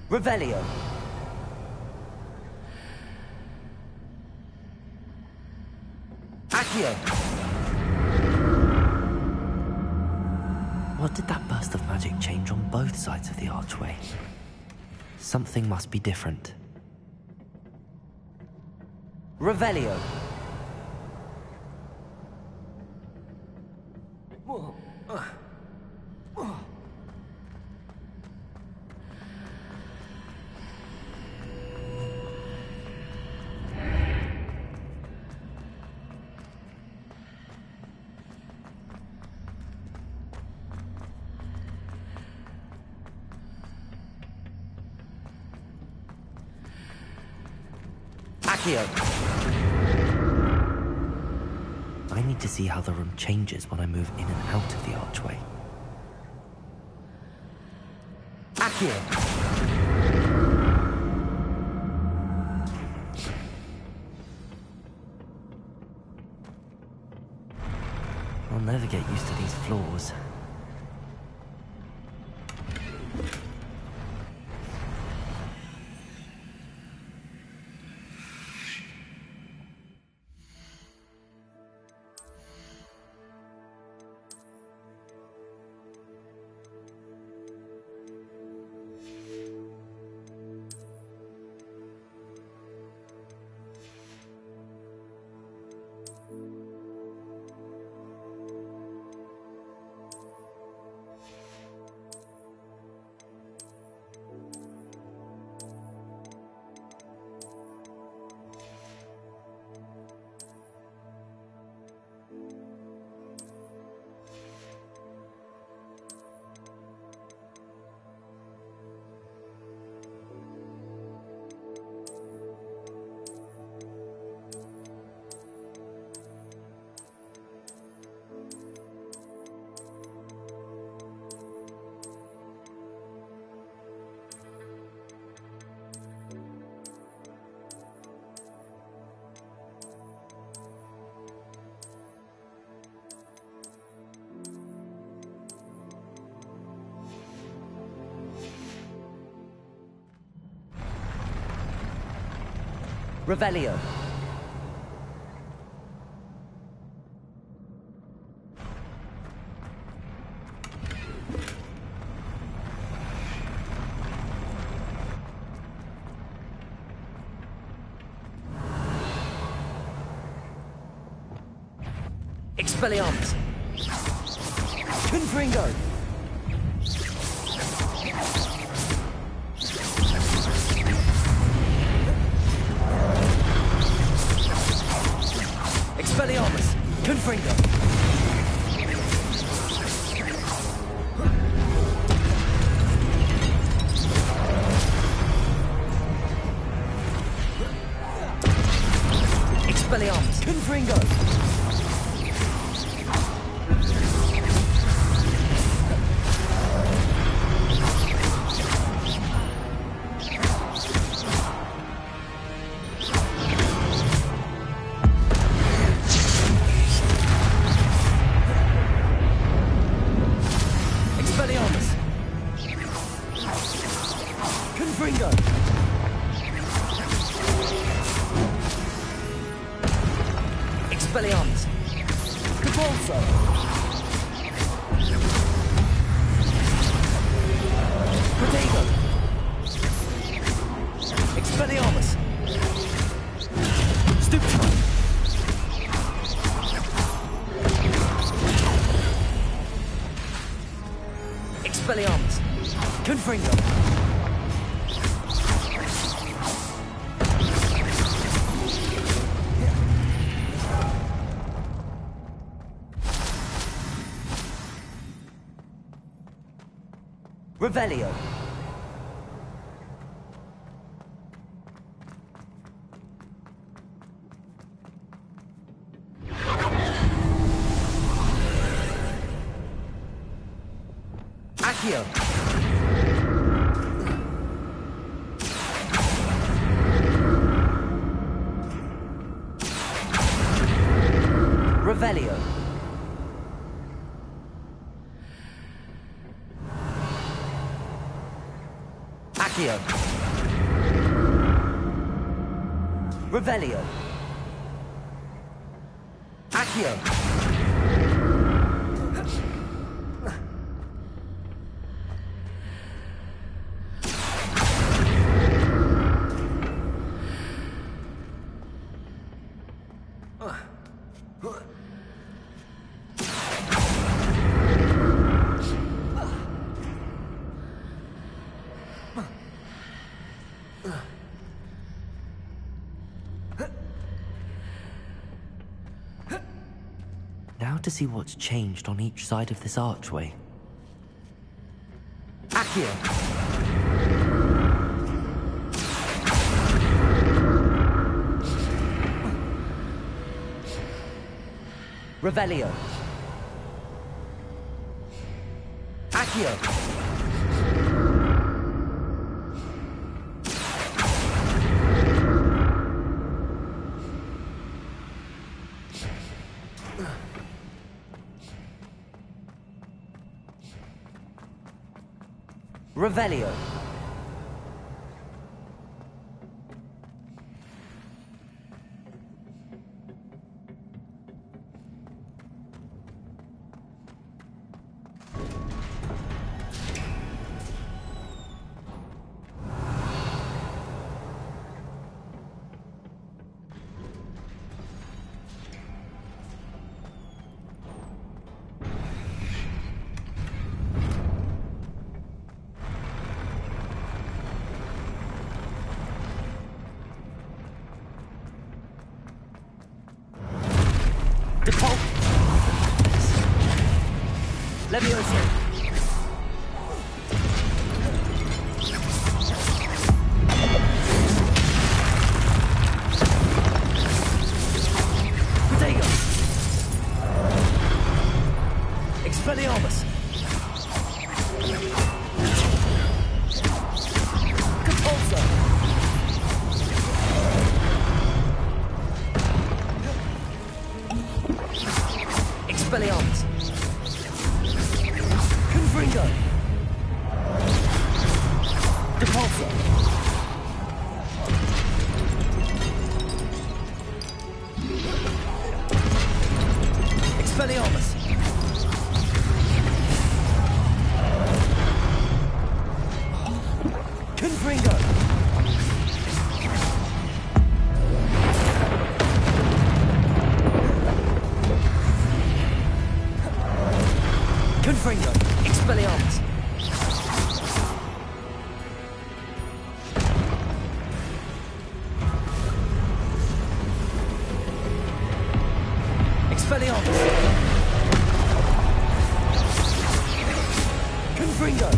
Revelio. Accio. What did that burst of magic change on both sides of the archway? Something must be different. Revelio. Accio. I need to see how the room changes when I move in and out of the archway. Accio. I'll never get used to these floors. Revelio. Expelliarmus. Confringo. Expelliarmus. Confringo. Expelliarmus. Confringo. Expelliarmus. Capolso. Protego. Expelliarmus. Stupefy. Expelliarmus. Confringo. Revelio. Accio. Revelio. Accio. Revelio. Accio. Now to see what's changed on each side of this archway. Accio. Revelio. Accio. Revelio. Default. Levioso. Protego. Expelliarmus. Compulso. Expelliarmus. Confringo. Depulso. Confringo. Expelliarmus. Expelliarmus. Confringo.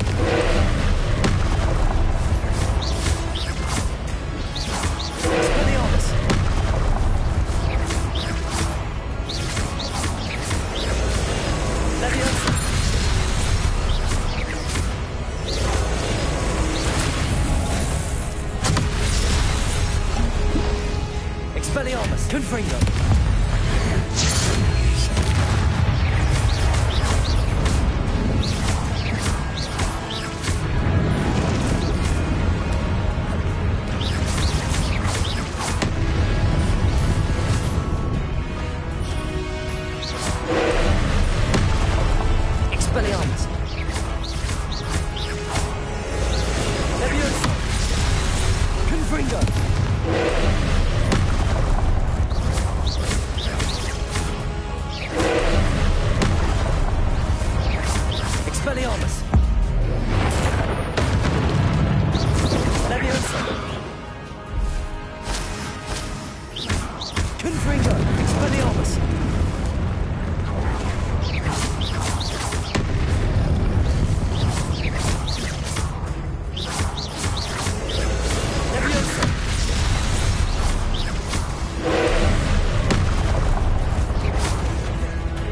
Expelliarmus. Leviosa. Expelliarmus. Confringo. Expelliarmus. Leviosa. Confringo. Expelliarmus. Leviosa. Confringo. Expelliarmus. Leviosa.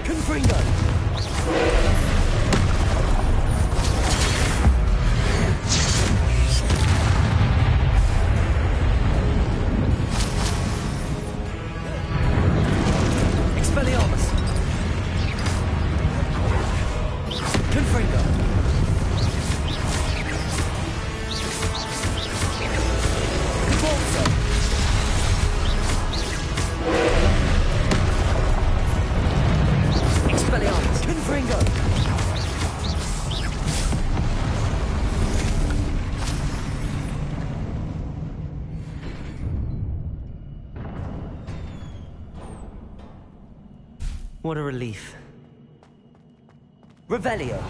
Confringo. Expelliarmus. Confringo. Convulso. Expelliarmus. Confringo. What a relief. Revelio.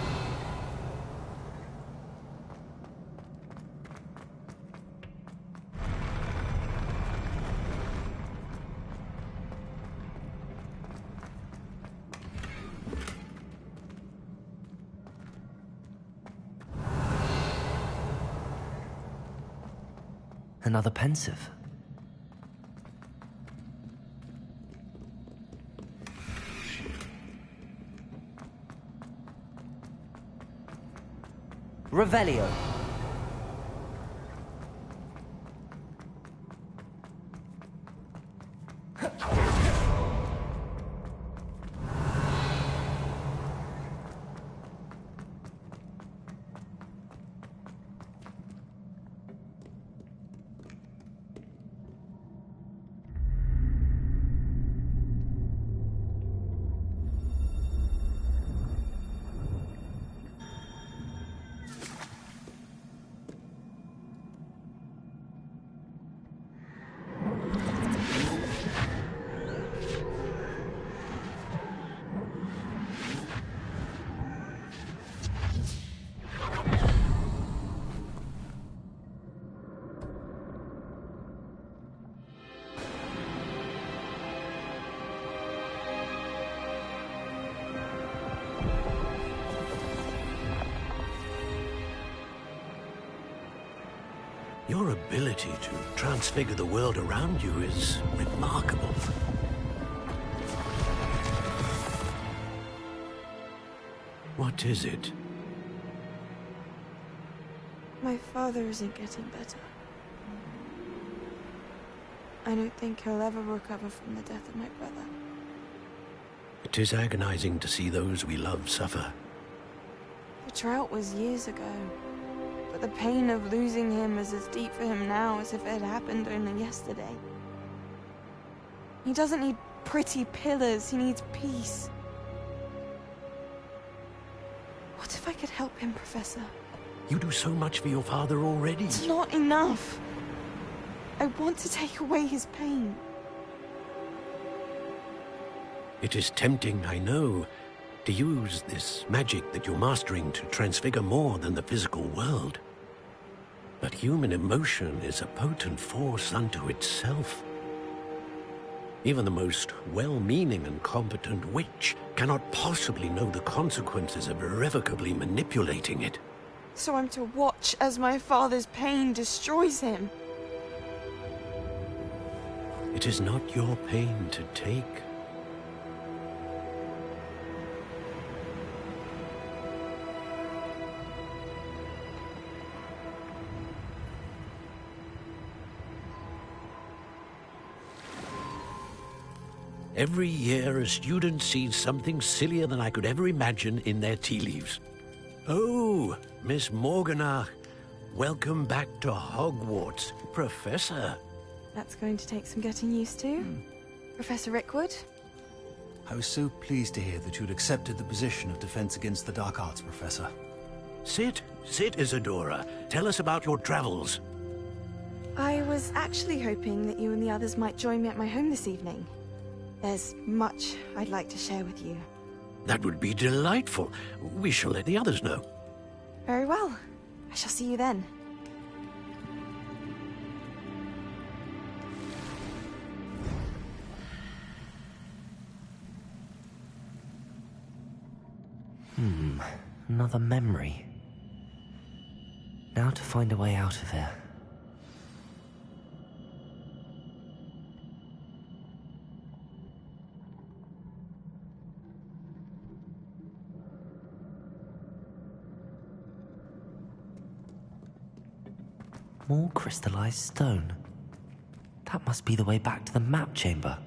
Another pensive. Revelio. Your ability to transfigure the world around you is remarkable. What is it? My father isn't getting better. I don't think he'll ever recover from the death of my brother. It is agonizing to see those we love suffer. The drought was years ago, but the pain of losing him is as deep for him now as if it had happened only yesterday. He doesn't need pretty pillars, he needs peace. What if I could help him, Professor? You do so much for your father already. It's not enough. I want to take away his pain. It is tempting, I know, to use this magic that you're mastering to transfigure more than the physical world. But human emotion is a potent force unto itself. Even the most well-meaning and competent witch cannot possibly know the consequences of irrevocably manipulating it. So I'm to watch as my father's pain destroys him? It is not your pain to take. Every year, a student sees something sillier than I could ever imagine in their tea leaves. Oh, Miss Morganach, welcome back to Hogwarts, Professor. That's going to take some getting used to. Professor Rickwood? I was so pleased to hear that you'd accepted the position of Defense Against the Dark Arts, Professor. Sit, Isadora. Tell us about your travels. I was actually hoping that you and the others might join me at my home this evening. There's much I'd like to share with you. That would be delightful. We shall let the others know. Very well. I shall see you then. Another memory. Now to find a way out of here. More crystallized stone. That must be the way back to the map chamber.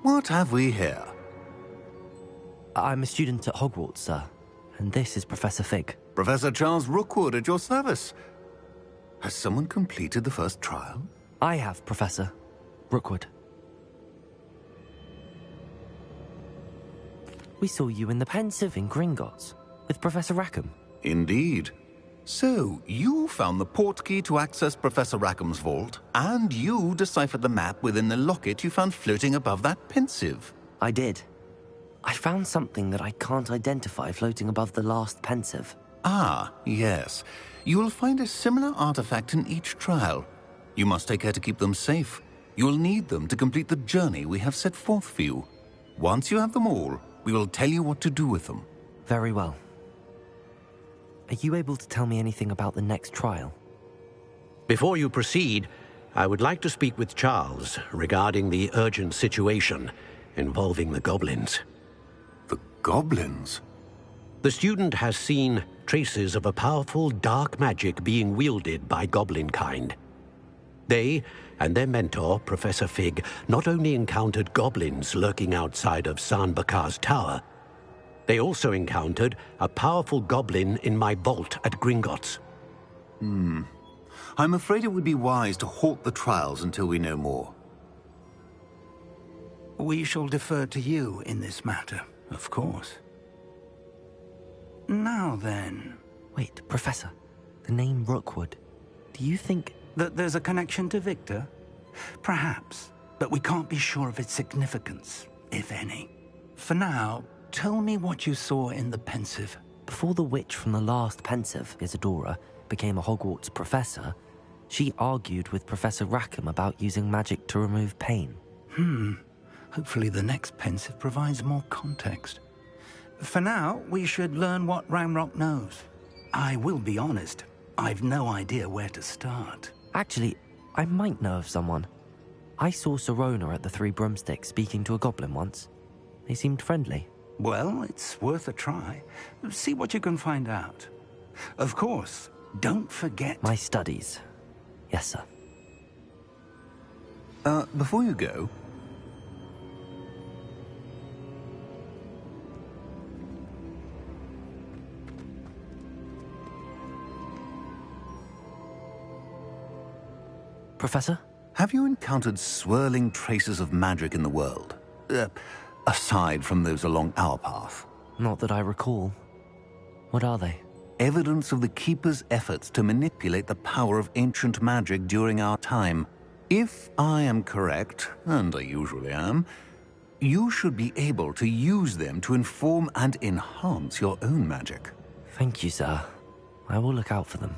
What have we here? I'm a student at Hogwarts, sir. And this is Professor Fig. Professor Charles Rookwood at your service. Has someone completed the first trial? I have, Professor Rookwood. We saw you in the Pensive in Gringotts with Professor Rackham. Indeed. So, you found the portkey to access Professor Rackham's vault, and you deciphered the map within the locket you found floating above that Pensive. I did. I found something that I can't identify floating above the last Pensive. Ah, yes. You will find a similar artifact in each trial. You must take care to keep them safe. You will need them to complete the journey we have set forth for you. Once you have them all, we will tell you what to do with them. Very well. Are you able to tell me anything about the next trial? Before you proceed, I would like to speak with Charles regarding the urgent situation involving the goblins. The goblins? The student has seen traces of a powerful dark magic being wielded by goblin kind. They and their mentor, Professor Fig, not only encountered goblins lurking outside of San Bakar's tower, they also encountered a powerful goblin in my vault at Gringotts. I'm afraid it would be wise to halt the trials until we know more. We shall defer to you in this matter, of course. Now then... Wait, Professor. The name Rookwood. Do you think... that there's a connection to Victor? Perhaps, but we can't be sure of its significance, if any. For now, tell me what you saw in the Pensive. Before the witch from the last Pensive, Isadora, became a Hogwarts professor, she argued with Professor Rackham about using magic to remove pain. Hopefully the next Pensive provides more context. For now, we should learn what Ranrock knows. I will be honest, I've no idea where to start. Actually, I might know of someone. I saw Sirona at the Three Broomsticks speaking to a goblin once. They seemed friendly. Well, it's worth a try. See what you can find out. Of course, don't forget... My studies. Yes, sir. Before you go... Professor? Have you encountered swirling traces of magic in the world? Aside from those along our path? Not that I recall. What are they? Evidence of the Keeper's efforts to manipulate the power of ancient magic during our time. If I am correct, and I usually am, you should be able to use them to inform and enhance your own magic. Thank you, sir. I will look out for them.